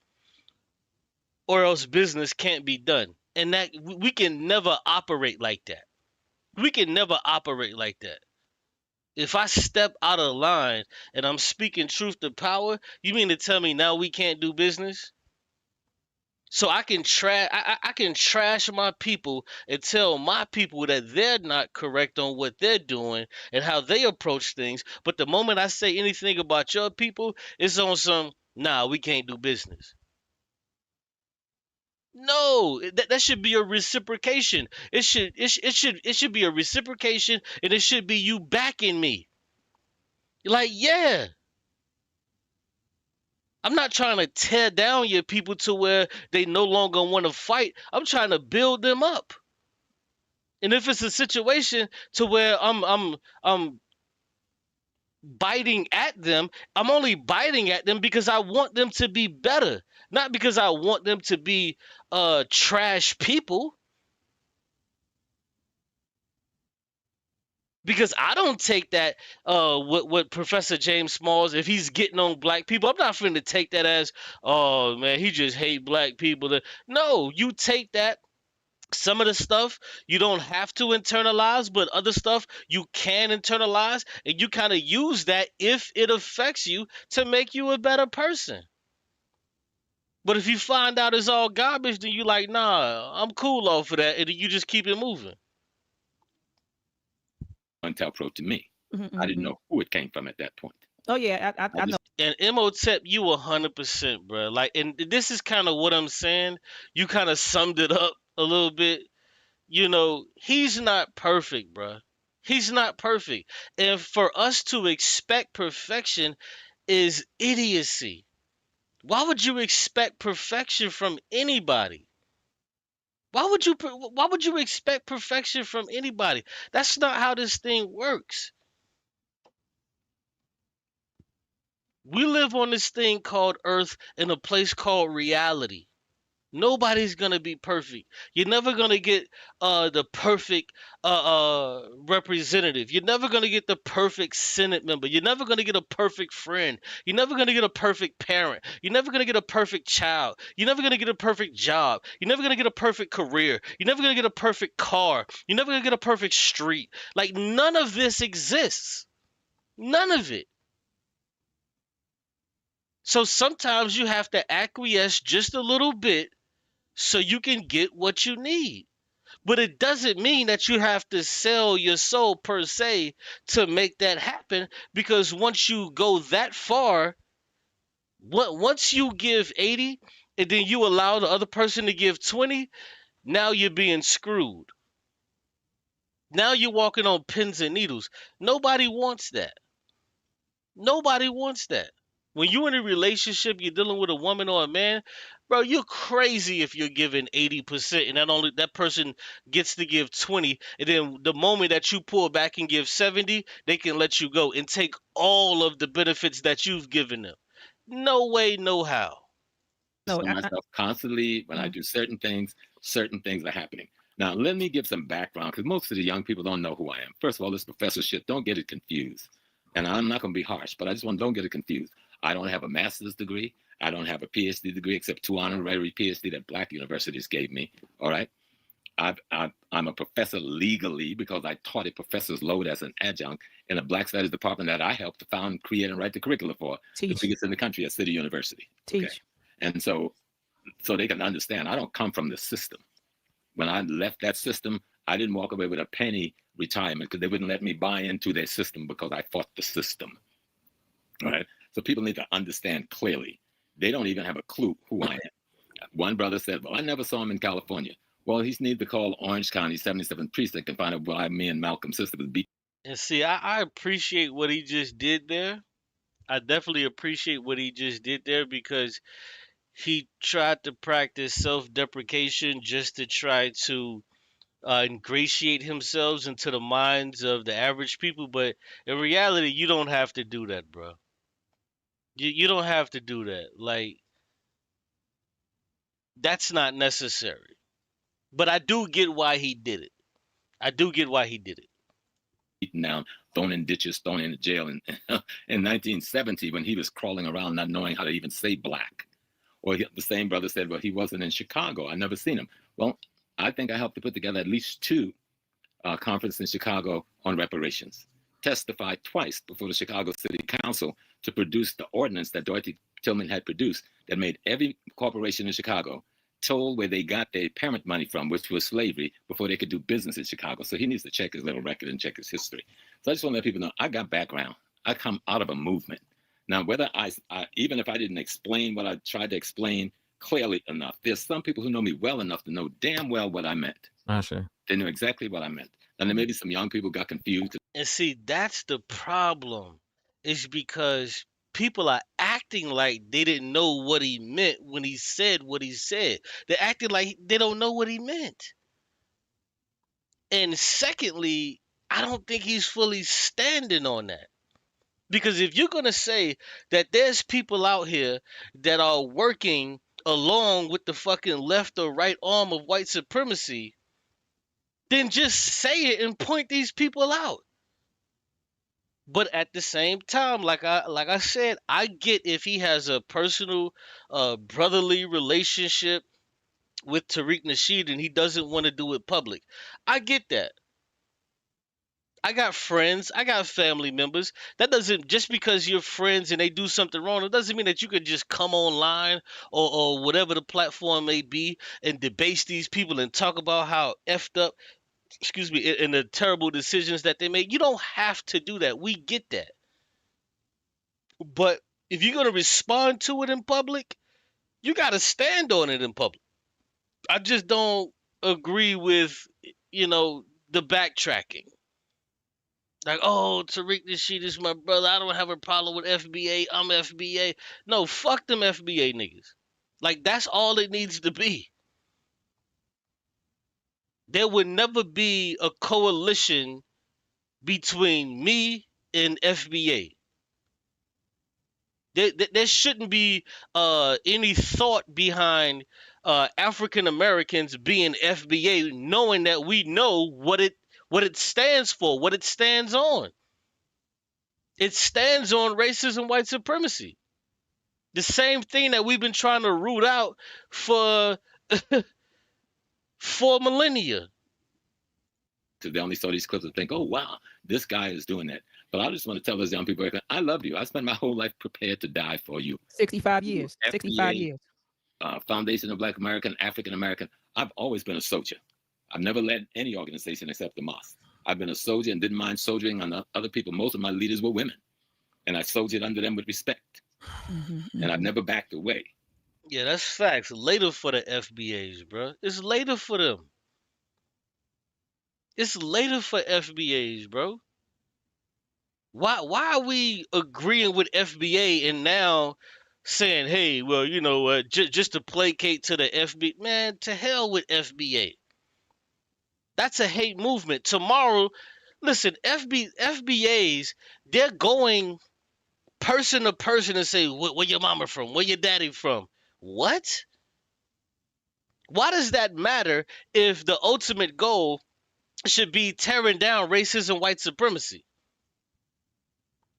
or else business can't be done. And that we can never operate like that. We can never operate like that. If I step out of line and I'm speaking truth to power, you mean to tell me now we can't do business? So I can I can trash my people and tell my people that they're not correct on what they're doing and how they approach things. But the moment I say anything about your people, it's on some, nah, we can't do business. No, that should be a reciprocation. It should be a reciprocation, and it should be you backing me. Like, yeah, I'm not trying to tear down your people to where they no longer want to fight. I'm trying to build them up. And if it's a situation to where I'm biting at them. I'm only biting at them because I want them to be better, not because I want them to be trash people. Because I don't take that what Professor James Smalls, if he's getting on black people, I'm not finna take that as, oh man, he just hate black people. No, you take that. Some of the stuff you don't have to internalize, but other stuff you can internalize, and you kind of use that if it affects you to make you a better person. But if you find out it's all garbage, then you like, nah, I'm cool off of that, and you just keep it moving. Intelpro to me. Mm-hmm, I didn't mm-hmm. know who it came from at that point. Oh yeah, I I know. just And Imhotep, you 100%, bro. Like, and this is kind of what I'm saying. You kind of summed it up a little bit. He's not perfect, bro. He's not perfect. And for us to expect perfection is idiocy. Why would you expect perfection from anybody? Why would you expect perfection from anybody? That's not how this thing works. We live on this thing called Earth in a place called reality. Nobody's gonna be perfect. You're never gonna get the perfect representative. You're never gonna get the perfect Senate member. You're never gonna get a perfect friend. You're never gonna get a perfect parent. You're never gonna get a perfect child. You're never gonna get a perfect job. You're never gonna get a perfect career. You're never gonna get a perfect car. You're never gonna get a perfect street. Like, none of this exists. None of it. So sometimes you have to acquiesce just a little bit so you can get what you need. But it doesn't mean that you have to sell your soul per se to make that happen, because once you go that far, once you give 80 and then you allow the other person to give 20, now you're being screwed. Now you're walking on pins and needles. Nobody wants that. Nobody wants that. When you're in a relationship, you're dealing with a woman or a man, bro, you're crazy if you're giving 80% and that person gets to give 20, and then the moment that you pull back and give 70, they can let you go and take all of the benefits that you've given them. No way, no how. No, tell myself constantly when I Mhm. do certain things are happening. Now, let me give some background because most of the young people don't know who I am. First of all, this professorship, don't get it confused. And I'm not going to be harsh, but I just want don't get it confused. I don't have a master's degree. I don't have a PhD degree except 2 honorary PhD that black universities gave me. All right. I'm a professor legally because I taught a professor's load as an adjunct in a Black Studies department that I helped to found, create, and write the curricula for, the Teach, biggest in the country at City University. Okay. teach. And so they can understand I don't come from the system. When I left that system, I didn't walk away with a penny retirement because they wouldn't let me buy into their system because I fought the system. All right. So people need to understand clearly. They don't even have a clue who I am. One brother said, well, I never saw him in California. Well, he's need to call Orange County 77th Precinct and find out why me and Malcolm's sister was beat. And see, I appreciate what he just did there. I definitely appreciate what he just did there, because he tried to practice self-deprecation just to try to ingratiate himself into the minds of the average people. But in reality, you don't have to do that, bro. You don't have to do that. Like, that's not necessary. But I do get why he did it. I do get why he did it. Beaten down, thrown in ditches, thrown in jail in 1970 when he was crawling around not knowing how to even say black. Or the same brother said, well, he wasn't in Chicago. I never seen him. Well, I think I helped to put together at least two conferences in Chicago on reparations. Testified twice before the Chicago City Council to produce the ordinance that Dorothy Tillman had produced that made every corporation in Chicago told where they got their parent money from, which was slavery, before they could do business in Chicago. So he needs to check his little record and check his history. So I just want to let people know I got background. I come out of a movement. Now, whether even if I didn't explain what I tried to explain clearly enough, there's some people who know me well enough to know damn well what I meant. Sure. They knew exactly what I meant. And then maybe some young people got confused. And see, that's the problem. Is because people are acting like they didn't know what he meant when he said what he said. They're acting like they don't know what he meant. And secondly, I don't think he's fully standing on that. Because if you're gonna say that there's people out here that are working along with the fucking left or right arm of white supremacy, then just say it and point these people out. But at the same time, like I said, I get if he has a personal, brotherly relationship with Tariq Nasheed and he doesn't want to do it public. I get that. I got friends, I got family members. That doesn't, just because you're friends and they do something wrong, it doesn't mean that you could just come online or whatever the platform may be and debase these people and talk about how effed up, excuse me, and the terrible decisions that they made. You don't have to do that. We get that. But if you're gonna respond to it in public, you gotta stand on it in public. I just don't agree with, the backtracking. Like, oh, Tariq Nasheed is my brother. I don't have a problem with FBA. I'm FBA. No, fuck them FBA niggas. Like, that's all it needs to be. There would never be a coalition between me and FBA. There shouldn't be any thought behind African Americans being FBA, knowing that we know what it stands for, what it stands on. It stands on racism, white supremacy. The same thing that we've been trying to root out for for millennia. Because they only saw these clips and think, oh, wow, this guy is doing that. But I just want to tell those young people, I love you. I spent my whole life prepared to die for you. 65 years. FBA, 65 years. Foundation of Black American, African American. I've always been a soldier. I've never led any organization except the mosque. I've been a soldier and didn't mind soldiering on other people. Most of my leaders were women. And I soldiered under them with respect. And I've never backed away. Yeah, that's facts. Later for the FBAs, bro. It's later for them. It's later for FBAs, bro. Why are we agreeing with FBA and now saying, hey, well, you know what, just to placate to the FBA? Man, to hell with FBA. That's a hate movement. Tomorrow, listen, FBAs, they're going person to person and say, where your mama from? Where your daddy from? What? Why does that matter if the ultimate goal should be tearing down racism, white supremacy?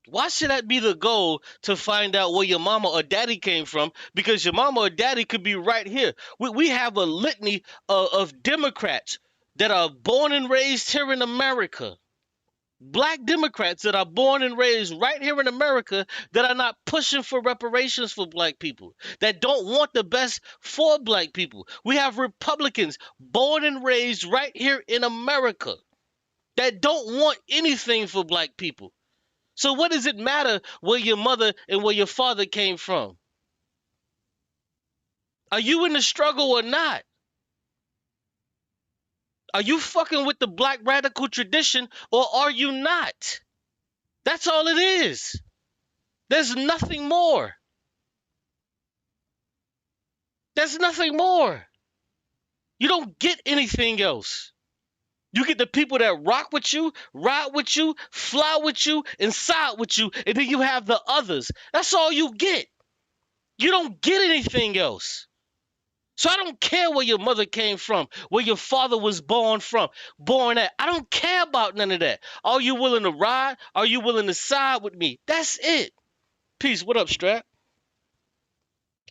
Why should that be the goal, to find out where your mama or daddy came from? Because your mama or daddy could be right here. We have a litany of Democrats that are born and raised here in America. Black Democrats that are born and raised right here in America that are not pushing for reparations for black people, that don't want the best for black people. We have Republicans born and raised right here in America that don't want anything for black people. So what does it matter where your mother and where your father came from? Are you in the struggle or not? Are you fucking with the black radical tradition or are you not? That's all it is. There's nothing more. There's nothing more. You don't get anything else. You get the people that rock with you, ride with you, fly with you, and side with you, and then you have the others. That's all you get. You don't get anything else. So I don't care where your mother came from, where your father was born at. I don't care about none of that. Are you willing to ride? Are you willing to side with me? That's it. Peace. What up, Strap?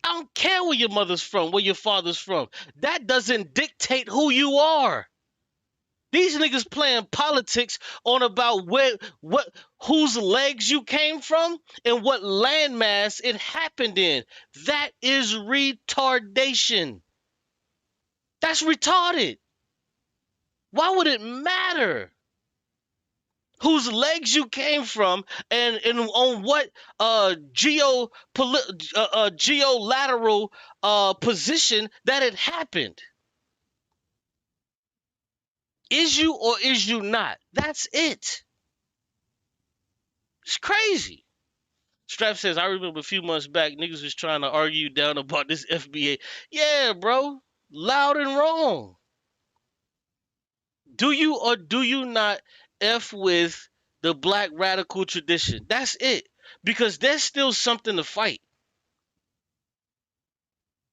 I don't care where your mother's from, where your father's from. That doesn't dictate who you are. These niggas playing politics on about whose legs you came from and what landmass it happened in. That is retardation. That's retarded. Why would it matter whose legs you came from and on what geolateral position that it happened? Is you or is you not? That's it. It's crazy. Strap says, I remember a few months back, niggas was trying to argue down about this FBA. Yeah, bro. Loud and wrong. Do you or do you not F with the black radical tradition. That's it. Because there's still something to fight.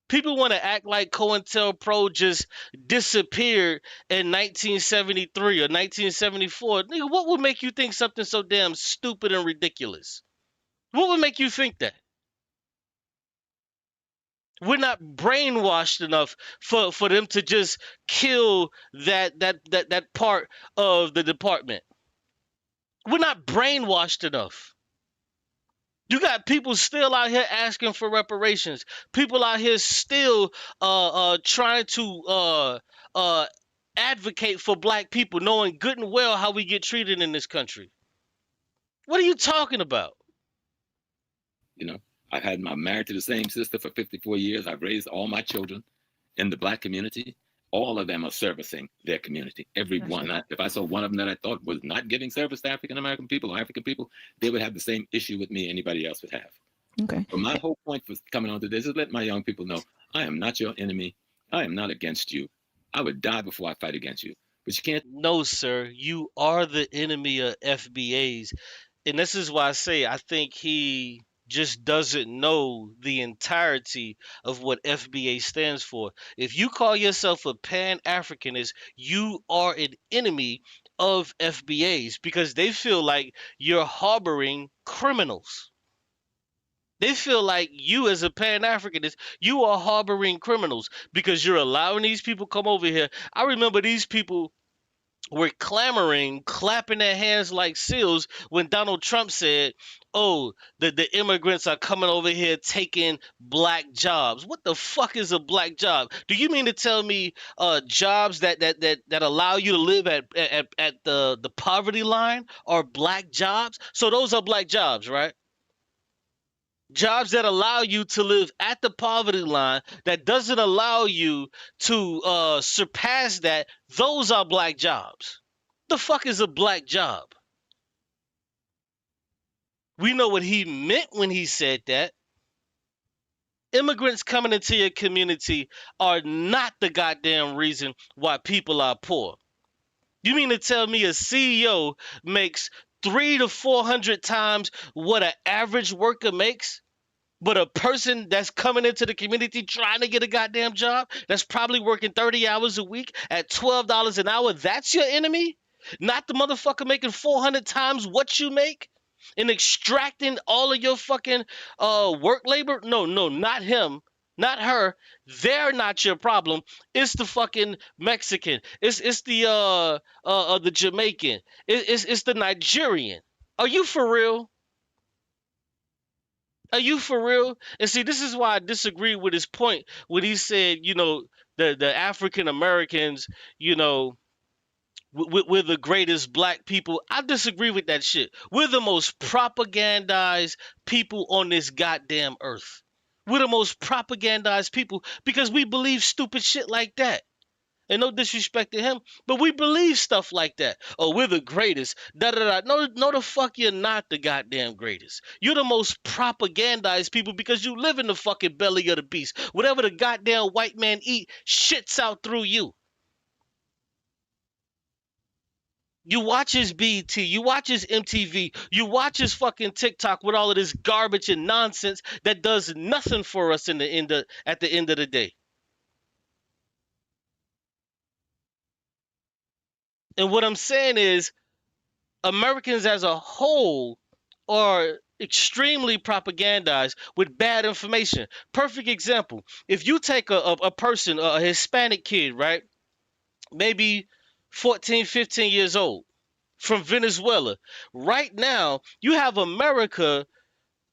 People want to act like COINTELPRO just disappeared in 1973 or 1974. Nigga, what would make you think something so damn stupid and ridiculous? What would make you think that? We're not brainwashed enough for them to just kill that part of the department. We're not brainwashed enough. You got people still out here asking for reparations. People out here still trying to advocate for black people, knowing good and well how we get treated in this country. What are you talking about? You know, I'm married to the same sister for 54 years. I've raised all my children in the black community. All of them are servicing their community. Every one. If I saw one of them that I thought was not giving service to African American people or African people, they would have the same issue with me anybody else would have. Okay. But my whole point for coming on to this is let my young people know I am not your enemy. I am not against you. I would die before I fight against you. But you can't. No, sir. You are the enemy of FBAs. And this is why I say I think he just doesn't know the entirety of what FBA stands for. If you call yourself a Pan-Africanist, you are an enemy of FBAs because they feel like you're harboring criminals. They feel like you as a Pan-Africanist, you are harboring criminals because you're allowing these people come over here. I remember these people were clamoring, clapping their hands like seals when Donald Trump said, "Oh, the immigrants are coming over here taking black jobs." What the fuck is a black job? Do you mean to tell me jobs that allow you to live at the poverty line are black jobs? So those are black jobs, right? Jobs that allow you to live at the poverty line, that doesn't allow you to surpass that, those are black jobs. The fuck is a black job? We know what he meant when he said that. Immigrants coming into your community are not the goddamn reason why people are poor. You mean to tell me a CEO makes 300 to 400 times what an average worker makes? But a person that's coming into the community trying to get a goddamn job, that's probably working 30 hours a week at $12 an hour, that's your enemy? Not the motherfucker making 400 times what you make and extracting all of your fucking work labor? No, not him. Not her. They're not your problem. It's the fucking Mexican. It's the Jamaican. It's the Nigerian. Are you for real? Are you for real? And see, this is why I disagree with his point when he said, the African Americans, we're the greatest black people. I disagree with that shit. We're the most propagandized people on this goddamn earth. We're the most propagandized people because we believe stupid shit like that. And no disrespect to him, but we believe stuff like that. Oh, we're the greatest. Da da da. No, the fuck you're not the goddamn greatest. You're the most propagandized people because you live in the fucking belly of the beast. Whatever the goddamn white man eat, shits out through you. You watch his BET, you watch his MTV, you watch his fucking TikTok with all of this garbage and nonsense that does nothing for us at the end of the day. And what I'm saying is, Americans as a whole are extremely propagandized with bad information. Perfect example. If you take a person, a Hispanic kid, right? Maybe 14, 15 years old from Venezuela. Right now, you have America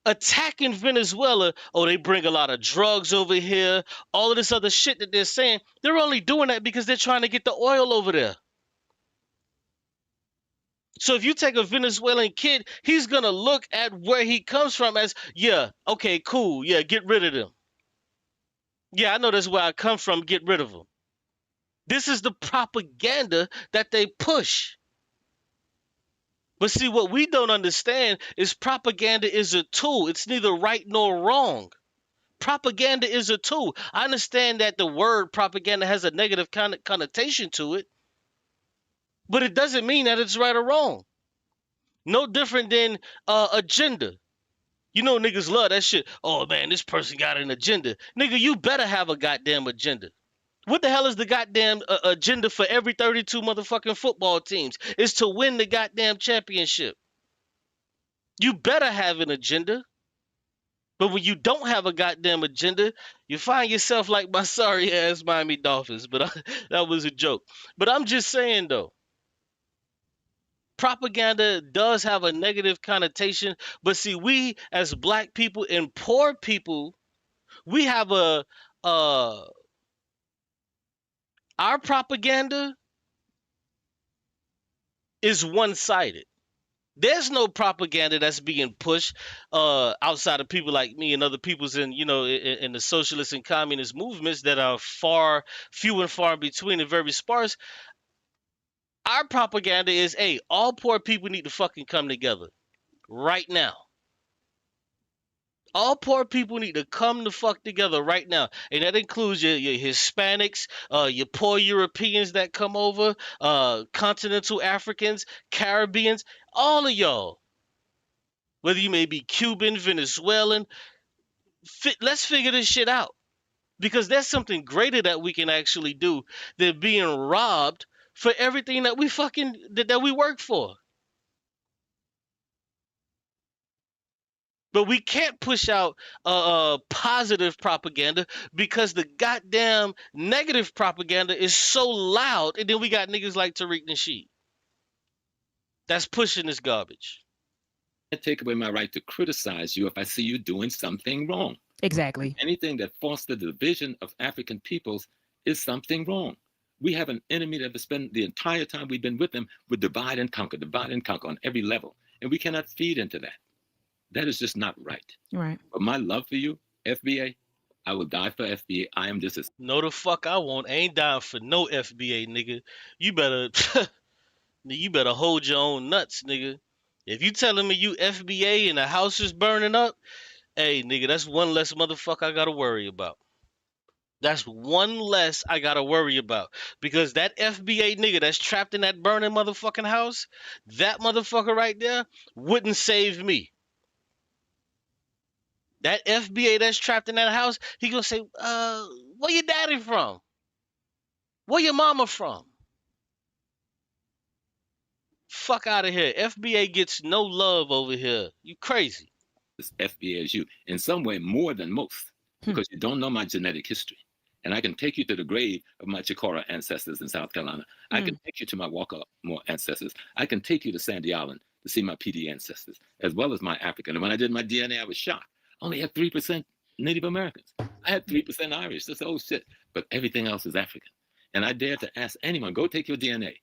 attacking Venezuela. Oh, they bring a lot of drugs over here. All of this other shit that they're saying. They're only doing that because they're trying to get the oil over there. So if you take a Venezuelan kid, he's going to look at where he comes from as, yeah, okay, cool. Yeah, get rid of them. Yeah, I know that's where I come from. Get rid of them. This is the propaganda that they push. But see, what we don't understand is propaganda is a tool. It's neither right nor wrong. Propaganda is a tool. I understand that the word propaganda has a negative connotation to it, but it doesn't mean that it's right or wrong. No different than agenda. You know niggas love that shit. Oh man, this person got an agenda. Nigga, you better have a goddamn agenda. What the hell is the goddamn agenda for every 32 motherfucking football teams? Is to win the goddamn championship. You better have an agenda. But when you don't have a goddamn agenda, you find yourself like my sorry ass Miami Dolphins. But that was a joke. But I'm just saying though, propaganda does have a negative connotation. But see, we as black people and poor people, we have uh our propaganda is one-sided. There's no propaganda that's being pushed outside of people like me and other people's in the socialist and communist movements that are far few and far between and very sparse. Our propaganda is, hey, all poor people need to fucking come together right now. All poor people need to come the fuck together right now, and that includes your Hispanics, your poor Europeans that come over, continental Africans, Caribbeans, all of y'all. Whether you may be Cuban, Venezuelan, let's figure this shit out because there's something greater that we can actually do than being robbed for everything that we that we work for. But we can't push out positive propaganda because the goddamn negative propaganda is so loud. And then we got niggas like Tariq Nasheed that's pushing this garbage. Take away my right to criticize you if I see you doing something wrong. Exactly. Anything that fosters the division of African peoples is something wrong. We have an enemy that has spent the entire time we've been with them with divide and conquer on every level. And we cannot feed into that. That is just not right. Right. But my love for you, FBA, I will die for FBA. I am this. No, the fuck I won't. I ain't dying for no FBA, nigga. You better, you better hold your own nuts, nigga. If you telling me you FBA and the house is burning up, hey, nigga, that's one less motherfucker I gotta worry about. That's one less I gotta worry about. Because that FBA nigga that's trapped in that burning motherfucking house, that motherfucker right there wouldn't save me. That FBA that's trapped in that house, he gonna say, where your daddy from? Where your mama from? Fuck out of here. FBA gets no love over here. You crazy. FBA as you, in some way more than most, because you don't know my genetic history. And I can take you to the grave of my Chicora ancestors in South Carolina. I can take you to my Walker-Moore ancestors. I can take you to Sandy Island to see my PD ancestors, as well as my African. And when I did my DNA, I was shocked. I only had 3% Native Americans. I had 3% Irish. That's old shit. But everything else is African. And I dare to ask anyone, go take your DNA.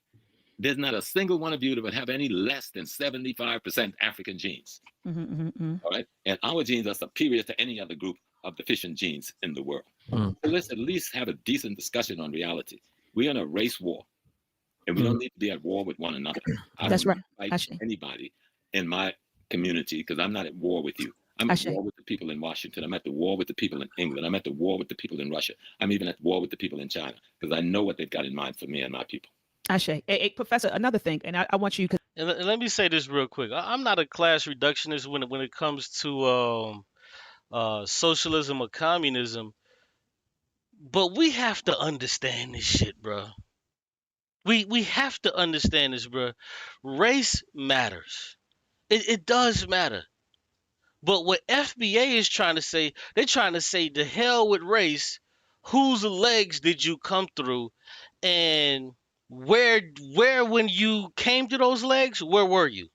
There's not a single one of you that would have any less than 75% African genes. All right? And our genes are superior to any other group of deficient genes in the world. So let's at least have a decent discussion on reality. We're in a race war, and we don't need to be at war with one another. That's right. Fight anybody in my community because I'm not at war with you. I'm at war with the people in Washington. I'm at the war with the people in England. I'm at the war with the people in Russia. I'm even at war with the people in China because I know what they've got in mind for me and my people. Ashe. Hey, Professor, another thing, and I want you to... And let me say this real quick. I'm not a class reductionist when it comes to socialism or communism, but we have to understand this shit, bro. We have to understand this, bro. Race matters. It does matter. But what FBA is trying to say, they're trying to say, the hell with race. Whose legs did you come through, and where when you came to those legs, where were you?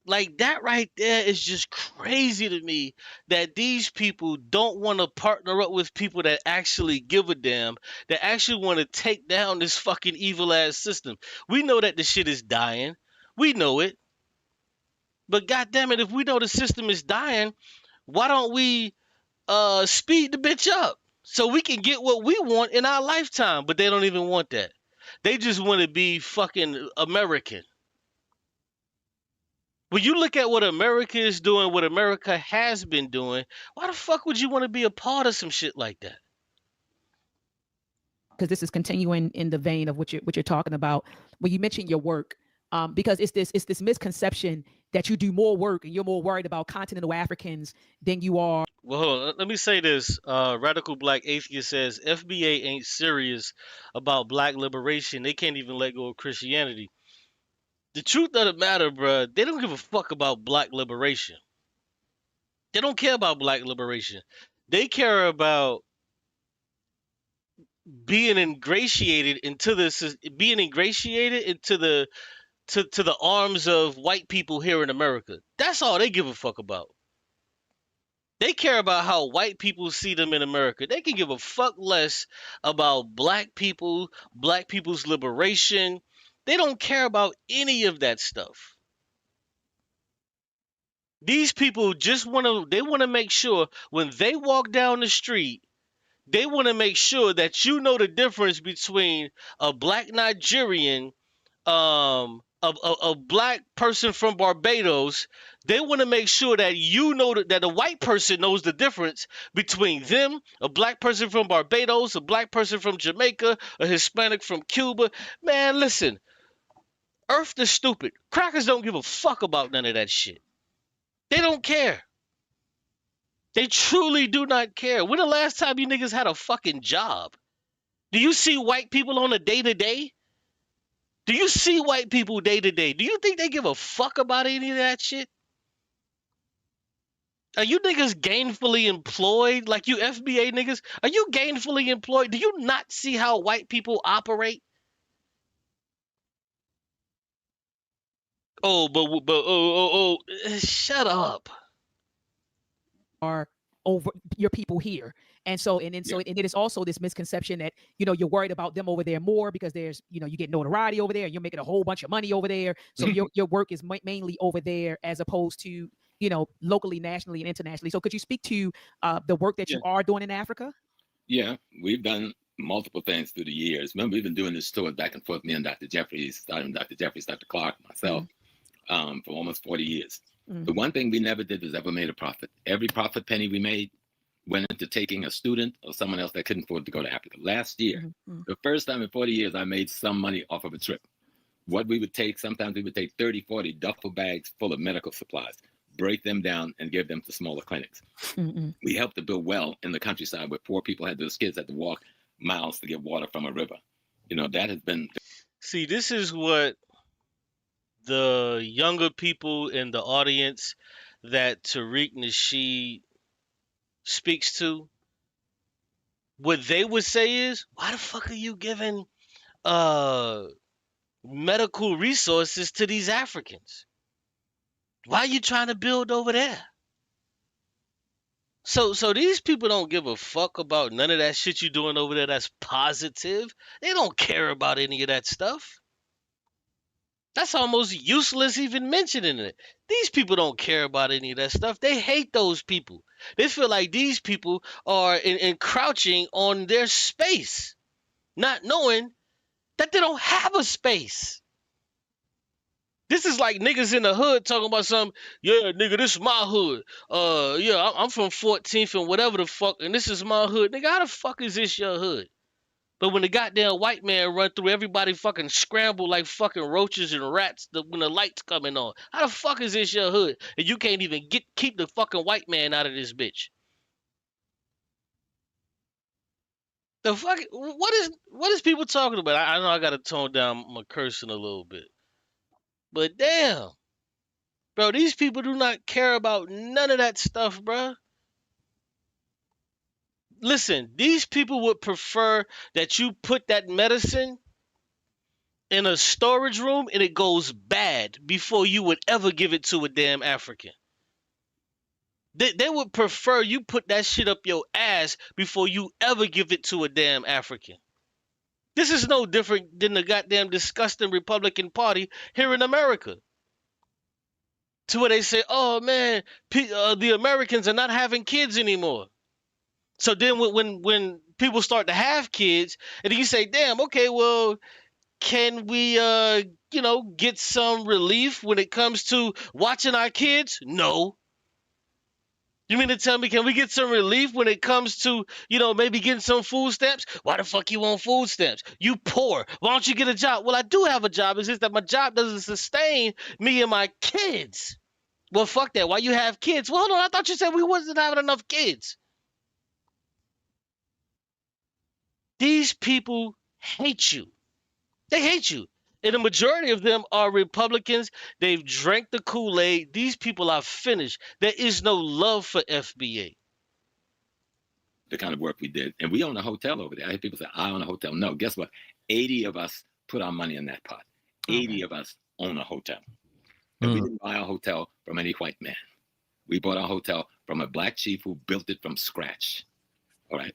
Like that right there is just crazy to me that these people don't want to partner up with people that actually give a damn, that actually want to take down this fucking evil ass system. We know that the shit is dying. We know it. But goddamn it, if we know the system is dying, why don't we speed the bitch up so we can get what we want in our lifetime? But they don't even want that. They just want to be fucking American. When you look at what America is doing, what America has been doing, why the fuck would you want to be a part of some shit like that? Because this is continuing in the vein of what you're talking about. When you mention your work, because it's this misconception that you do more work and you're more worried about continental Africans than you are. Well, hold on. Let me say this. Radical Black Atheist says FBA ain't serious about black liberation. They can't even let go of Christianity. The truth of the matter, bruh, they don't give a fuck about black liberation. They don't care about black liberation. They care about being ingratiated into the arms of white people here in America. That's all they give a fuck about. They care about how white people see them in America. They can give a fuck less about black people, black people's liberation. They don't care about any of that stuff. These people just want to make sure when they walk down the street, they want to make sure that you know the difference between a black Nigerian, a black person from Barbados. They want to make sure that you know that a white person knows the difference between them, a black person from Barbados, a black person from Jamaica, a Hispanic from Cuba. Man, listen, Earth the stupid. Crackers don't give a fuck about none of that shit. They don't care. They truly do not care. When the last time you niggas had a fucking job? Do you see white people on a day-to-day? Do you see white people day-to-day? Do you think they give a fuck about any of that shit? Are you niggas gainfully employed? Like you FBA niggas? Are you gainfully employed? Do you not see how white people operate? Shut up. Are over your people here. And so and it is also this misconception that you're worried about them over there more because there's you get notoriety over there and you're making a whole bunch of money over there. So your work is mainly over there as opposed to locally, nationally, and internationally. So could you speak to the work that you are doing in Africa? Yeah, we've done multiple things through the years. Remember, we've been doing this tour back and forth, me and Dr. Jeffries, starting Dr. Jeffries, Dr. Clark, myself, for almost 40 years. The one thing we never did was ever made a profit. Every profit penny we made went into taking a student or someone else that couldn't afford to go to Africa. Last year, the first time in 40 years, I made some money off of a trip. What we would take, sometimes we would take 30, 40 duffel bags full of medical supplies, break them down and give them to smaller clinics. We helped to build well in the countryside where poor people those kids had to walk miles to get water from a river. That has been. See, this is what the younger people in the audience that Tariq Nasheed speaks to, what they would say is, why the fuck are you giving medical resources to these Africans? Why are you trying to build over there? So these people don't give a fuck about none of that shit you doing over there that's positive. They don't care about any of that stuff. That's almost useless even mentioning it. These people don't care about any of that stuff. They hate those people. They feel like these people are encroaching on their space, not knowing that they don't have a space. This is like niggas in the hood talking about some, yeah, nigga, this is my hood. Yeah, I'm from 14th and whatever the fuck, and this is my hood. Nigga, how the fuck is this your hood? But when the goddamn white man run through, everybody fucking scramble like fucking roaches and rats when the lights coming on. How the fuck is this your hood? And you can't even keep the fucking white man out of this bitch. The fuck, what is people talking about? I know I gotta tone down my cursing a little bit. But damn, bro, these people do not care about none of that stuff, bro. Listen, these people would prefer that you put that medicine in a storage room and it goes bad before you would ever give it to a damn African. They would prefer you put that shit up your ass before you ever give it to a damn African. This is no different than the goddamn disgusting Republican Party here in America. To where they say, oh man, the Americans are not having kids anymore. So then when people start to have kids, and then you say, damn, okay, well, can we get some relief when it comes to watching our kids? No. You mean to tell me, can we get some relief when it comes to, maybe getting some food stamps? Why the fuck you want food stamps? You poor. Why don't you get a job? Well, I do have a job. It's just that my job doesn't sustain me and my kids. Well, fuck that. Why you have kids? Well, hold on. I thought you said we wasn't having enough kids. These people hate you. They hate you. And the majority of them are Republicans. They've drank the Kool-Aid. These people are finished. There is no love for FBA. The kind of work we did. And we own a hotel over there. I hear people say, I own a hotel. No, guess what? 80 of us put our money in that pot. 80 of us own a hotel. And we didn't buy a hotel from any white man. We bought our hotel from a black chief who built it from scratch. All right.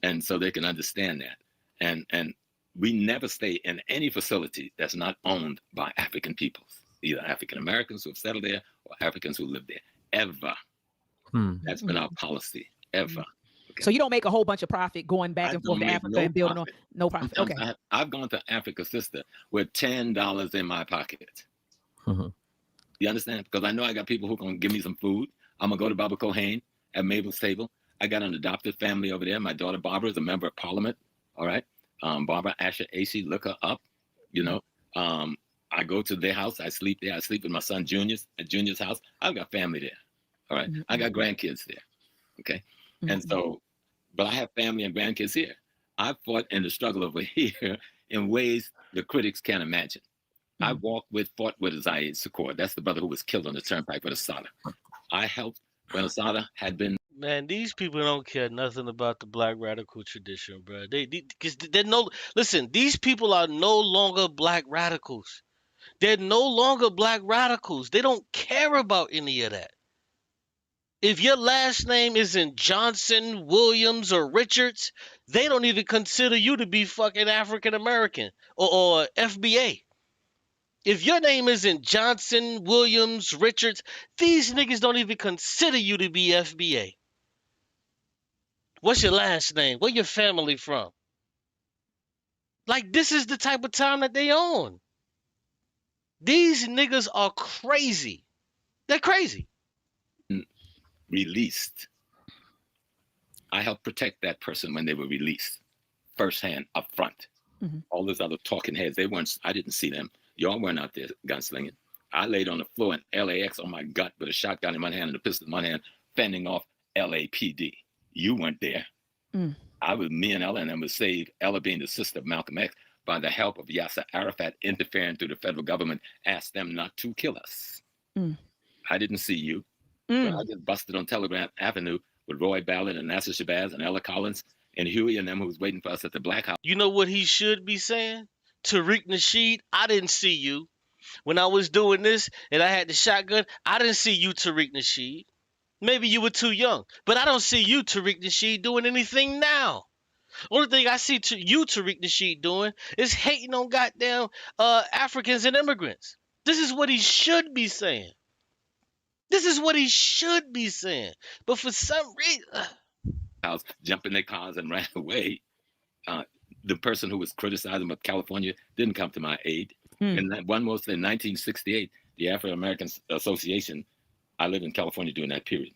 And so they can understand that. And we never stay in any facility that's not owned by African peoples, either African Americans who have settled there or Africans who live there. Ever. That's been our policy. Ever. Okay. So you don't make a whole bunch of profit going back and forth to Africa and building on no profit. Okay. I've gone to Africa, sister, with $10 in my pocket. You understand? Because I know I got people who can give me some food. I'm gonna go to Baba Kohen at Mabel's table. I got an adopted family over there. My daughter Barbara is a member of Parliament. All right. Barbara Asher AC, look her up. I go to their house. I sleep there. I sleep with my son Junior's at Junior's house. I've got family there. All right. I got grandkids there. Okay. And so, but I have family and grandkids here. I fought in the struggle over here in ways the critics can't imagine. I fought with Zayed Secor. That's the brother who was killed on the turnpike with Asada. I helped when Asada had been. Man, these people don't care nothing about the black radical tradition, bro. Listen, these people are no longer black radicals. They're no longer black radicals. They don't care about any of that. If your last name isn't Johnson, Williams, or Richards, they don't even consider you to be fucking African American or FBA. If your name isn't Johnson, Williams, Richards, these niggas don't even consider you to be FBA. What's your last name? Where your family from? Like, this is the type of time that they on. These niggas are crazy. They're crazy. Released. I helped protect that person when they were released, firsthand, up front. All those other talking heads, I didn't see them. Y'all weren't out there gunslinging. I laid on the floor in LAX on my gut with a shotgun in one hand and a pistol in one hand, fending off LAPD. You weren't there. Me and Ella and them would save Ella being the sister of Malcolm X by the help of Yasser Arafat interfering through the federal government, asked them not to kill us. I didn't see you. But I just busted on Telegraph Avenue with Roy Ballard and Nasser Shabazz and Ella Collins and Huey and them who was waiting for us at the Black House. You know what he should be saying? Tariq Nasheed, I didn't see you. When I was doing this and I had the shotgun, I didn't see you, Tariq Nasheed. Maybe you were too young, but I don't see you, Tariq Nasheed, doing anything now. Only thing I see you, Tariq Nasheed, doing is hating on goddamn Africans and immigrants. This is what he should be saying. This is what he should be saying. But for some reason... Jumped in their cars and ran away. The person who was criticizing about California didn't come to my aid. And that one was in 1968, the African American Association. I lived in California during that period.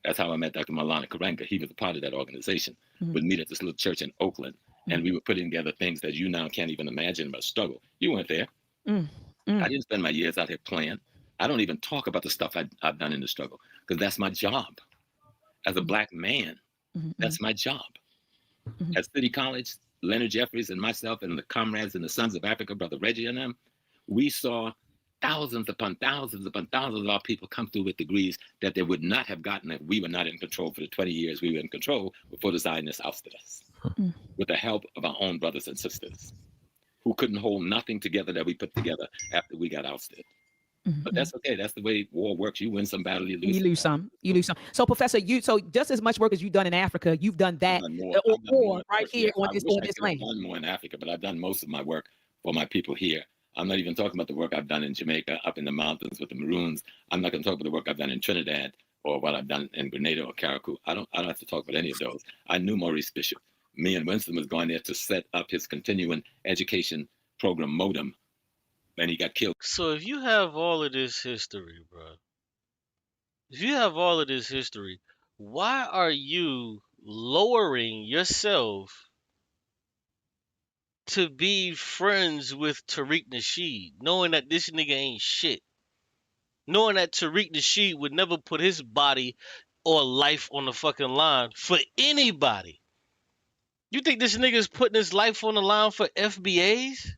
That's how I met Dr. Maulana Karenga. He was a part of that organization. We'd meet at this little church in Oakland, and we were putting together things that you now can't even imagine about struggle. You weren't there. I didn't spend my years out here playing. I don't even talk about the stuff I've done in the struggle because that's my job. As a black man, that's my job. At City College, Leonard Jeffries and myself and the comrades and the Sons of Africa, Brother Reggie and them, we saw thousands upon thousands upon thousands of our people come through with degrees that they would not have gotten if we were not in control for the 20 years we were in control before the Zionists ousted us. With the help of our own brothers and sisters who couldn't hold nothing together that we put together after we got ousted. But that's okay. That's the way war works. You win some battle, you lose some. You lose some. So, Professor, so just as much work as you've done in Africa, you've done that or right here on this land. I've done more in Africa, but I've done most of my work for my people here. I'm not even talking about the work I've done in Jamaica, up in the mountains with the Maroons. I'm not going to talk about the work I've done in Trinidad or what I've done in Grenada or Carriacou. I don't have to talk about any of those. I knew Maurice Bishop. Me and Winston was going there to set up his continuing education program, Modem, and he got killed. So if you have all of this history, bro, if you have all of this history, Why are you lowering yourself to be friends with Tariq Nasheed, knowing that this nigga ain't shit? Knowing that Tariq Nasheed would never put his body or life on the fucking line for anybody. You think this nigga is putting his life on the line for FBAs?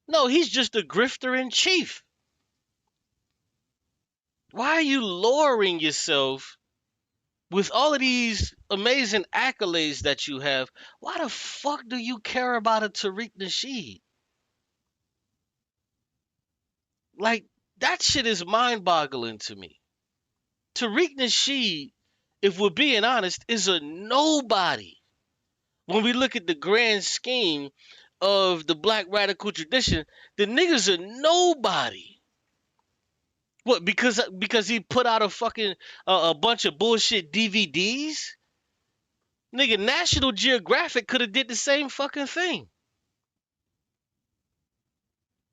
No, he's just a grifter in chief. Why are you lowering yourself with all of these amazing accolades that you have? Why the fuck do you care about a Tariq Nasheed? Like, that shit is mind boggling to me. Tariq Nasheed, if we're being honest, is a nobody. When we look at the grand scheme of the black radical tradition, the nigga's a nobody. What? Because he put out a fucking a bunch of bullshit DVDs? Nigga, National Geographic could have did the same fucking thing.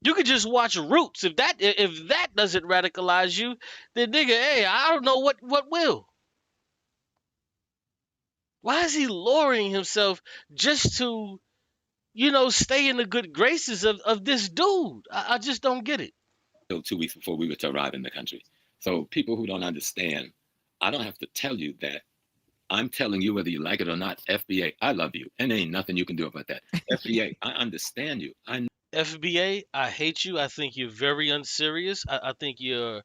You could just watch Roots. If that doesn't radicalize you, then nigga, hey, I don't know what will. Why is he lowering himself just to, stay in the good graces of this dude? I just don't get it. Till 2 weeks before we were to arrive in the country. So people who don't understand, I don't have to tell you that. I'm telling you whether you like it or not. FBA, I love you, and there ain't nothing you can do about that. FBA, I understand you. I FBA, I hate you. I think you're very unserious. I think you're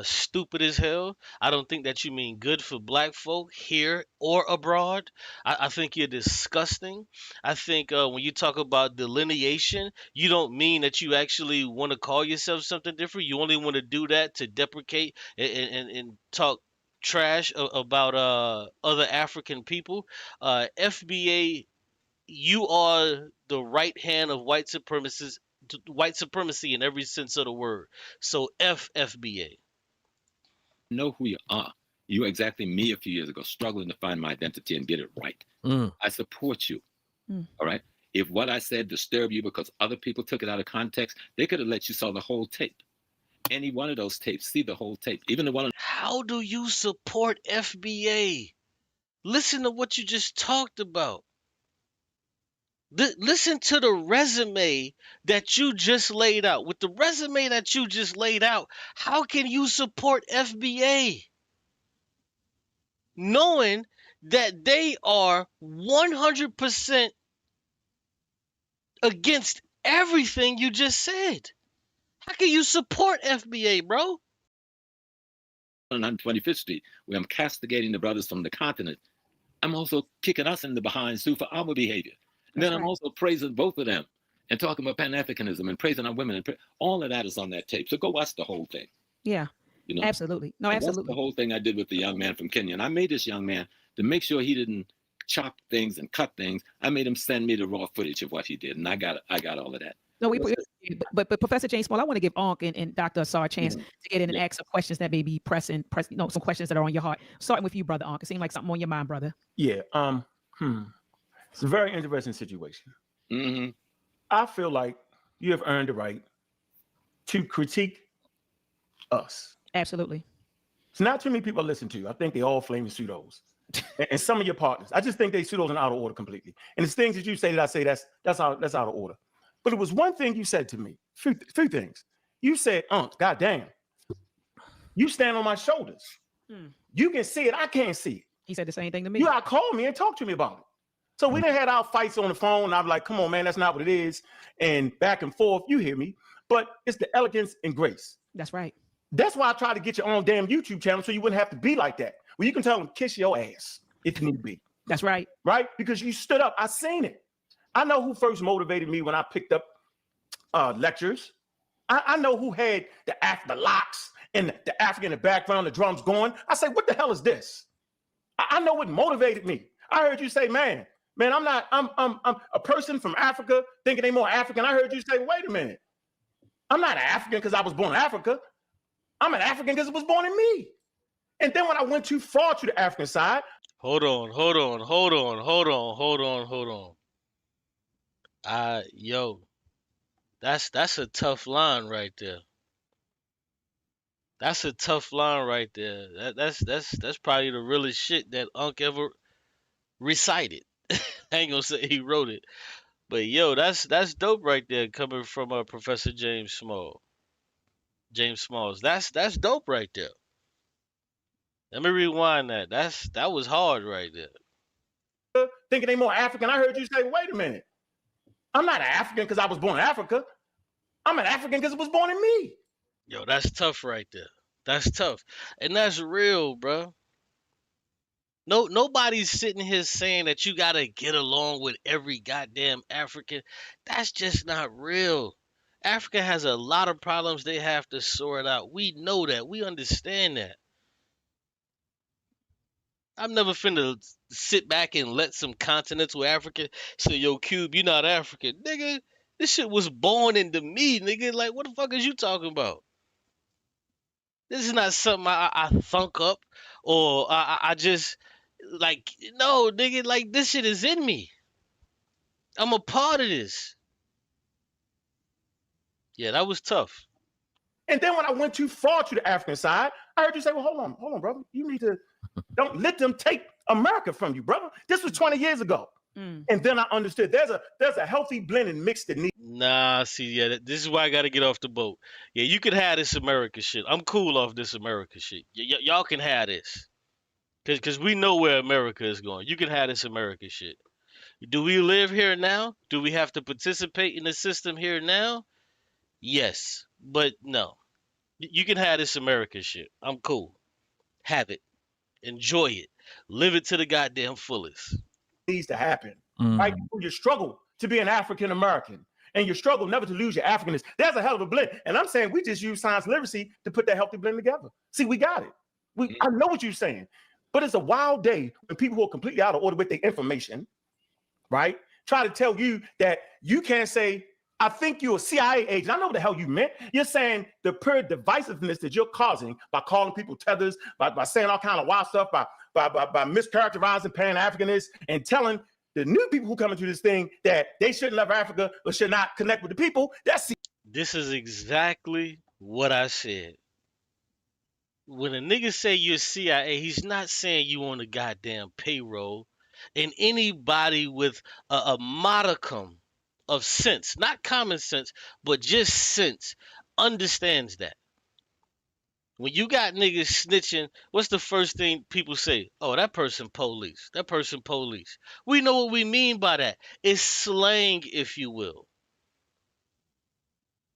stupid as hell. I don't think that you mean good for black folk here or abroad. I think you're disgusting. I think when you talk about delineation, you don't mean that you actually want to call yourself something different. You only want to do that to deprecate and talk trash about other African people. FBA, you are the right hand of white supremacy in every sense of the word. So FFBA. know who you are. You were exactly me a few years ago, struggling to find my identity and get it right. I support you. All right. If what I said disturbed you because other people took it out of context, they could have let you saw the whole tape. Any one of those tapes, see the whole tape. Even the one. How do you support FBA? Listen to what you just talked about. Listen to the resume that you just laid out. With the resume that you just laid out, how can you support FBA? Knowing that they are 100% against everything you just said. How can you support FBA, bro? On 125th Street, where I'm castigating the brothers from the continent, I'm also kicking us in the behind too for our behavior. And then I'm also praising both of them and talking about Pan-Africanism and praising our women. And all of that is on that tape. So go watch the whole thing. Yeah. Absolutely. No, absolutely. That's the whole thing I did with the young man from Kenya. And I made this young man to make sure he didn't chop things and cut things. I made him send me the raw footage of what he did. And I got all of that. No, but Professor James Small, I want to give Ankh and Dr. Asar a chance to get in and ask some questions that may be pressing, some questions that are on your heart. Starting with you, brother Ankh. It seems like something on your mind, brother. Yeah. It's a very interesting situation. I feel like you have earned the right to critique us. Absolutely. It's not too many people listen to you. I think they all flaming pseudos. And some of your partners, I just think they pseudos are out of order completely. And it's things that you say that I say that's out of order. But it was one thing you said to me, few things. You said, God damn, you stand on my shoulders. You can see it, I can't see it. He said the same thing to me. You gotta call me and talk to me about it. So we done had our fights on the phone. And I'm like, come on, man, that's not what it is. And back and forth, you hear me. But it's the elegance and grace. That's right. That's why I tried to get your own damn YouTube channel so you wouldn't have to be like that. Well, you can tell them, kiss your ass if you need to be. That's right. Right? Because you stood up. I seen it. I know who first motivated me when I picked up lectures. I know who had the locks and the African in the background, the drums going. I say, what the hell is this? I know what motivated me. I heard you say, man, I'm a person from Africa thinking they more African. I heard you say, wait a minute. I'm not an African because I was born in Africa. I'm an African because it was born in me. And then when I went too far to the African side. Hold on. Yo, that's a tough line right there. That's a tough line right there. That's probably the realest shit that Unc ever recited. I ain't gonna say he wrote it, but yo, that's dope right there, coming from Professor James Smalls. That's dope right there. Let me rewind that. That was hard right there. Thinking they more African. I heard you say, wait a minute. I'm not an African because I was born in Africa. I'm an African because it was born in me. Yo, that's tough right there. That's tough, and that's real, bro. No, nobody's sitting here saying that you gotta get along with every goddamn African. That's just not real. Africa has a lot of problems they have to sort out. We know that. We understand that. I'm never finna sit back and let some continental African say, yo, Cube, you not African. Nigga, this shit was born into me, nigga. Like, what the fuck is you talking about? This is not something I thunk up or I just, like, no, nigga, like, this shit is in me. I'm a part of this. Yeah, that was tough. And then when I went too far to the African side, I heard you say, well, hold on, brother. You need to don't let them take America from you, brother. This was 20 years ago. And then I understood there's a healthy blend and mix that needs. Nah, see, yeah, this is why I gotta get off the boat. Yeah, you could have this America shit. I'm cool off this America shit. Y'all can have this. Cause we know where America is going. You can have this America shit. Do we live here now? Do we have to participate in the system here now? Yes. But no. You can have this America shit. I'm cool. Have it. Enjoy it. Live it to the goddamn fullest. Needs to happen, right? You struggle to be an African American, and you struggle never to lose your Africanness. There's a hell of a blend, and I'm saying we just use science literacy to put that healthy blend together. See, we got it. I know what you're saying, but it's a wild day when people who are completely out of order with their information, right, try to tell you that you can't say, I think you're a CIA agent. I know what the hell you meant. You're saying the pure divisiveness that you're causing by calling people tethers, by saying all kind of wild stuff, by mischaracterizing Pan-Africanists and telling the new people who come into this thing that they shouldn't love Africa or should not connect with the people. This is exactly what I said. When a nigga say you're CIA, he's not saying you on the goddamn payroll. And anybody with a modicum of sense, not common sense, but just sense, understands that. When you got niggas snitching, what's the first thing people say? Oh, that person police. That person police. We know what we mean by that. It's slang, if you will.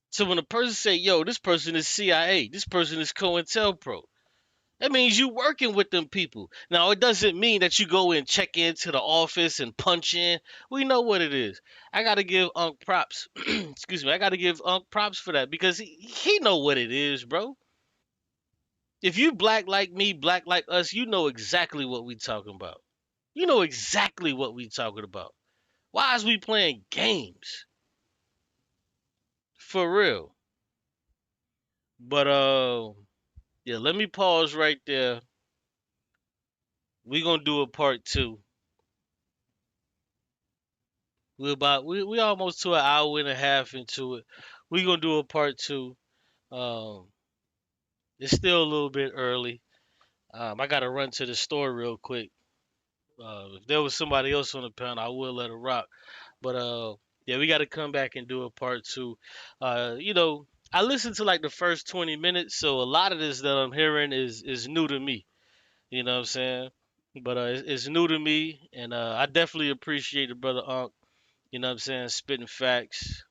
So when a person say, yo, this person is CIA, this person is COINTELPRO, that means you working with them people. Now, it doesn't mean that you go and check into the office and punch in. We know what it is. I got to give Unc props. Excuse me. I got to give Unc props for that because he know what it is, bro. If you black like me, black like us, you know exactly what we talking about. You know exactly what we talking about. Why is we playing games? For real. But yeah, let me pause right there. We gonna do a part two. We almost to an hour and a half into it. We gonna do a part two. Um, it's still a little bit early. I gotta run to the store real quick. If there was somebody else on the panel, I would let it rock. But yeah, we gotta come back and do a part two. You know, I listened to like the first 20 minutes, so a lot of this that I'm hearing is new to me. You know what I'm saying? But it's new to me, and I definitely appreciate the brother Unc. You know what I'm saying? Spitting facts.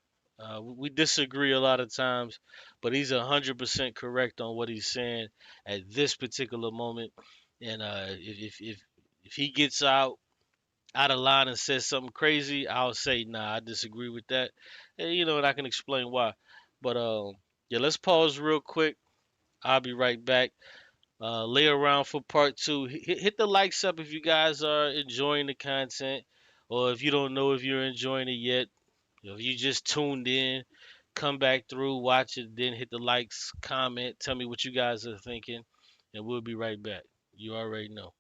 We disagree a lot of times, but he's 100% correct on what he's saying at this particular moment. And if he gets out of line and says something crazy, I'll say nah, I disagree with that. And, you know, and I can explain why. But yeah, let's pause real quick. I'll be right back. Lay around for part two. Hit the likes up if you guys are enjoying the content, or if you don't know if you're enjoying it yet. If you just tuned in, come back through, watch it, then hit the likes, comment, tell me what you guys are thinking, and we'll be right back. You already know.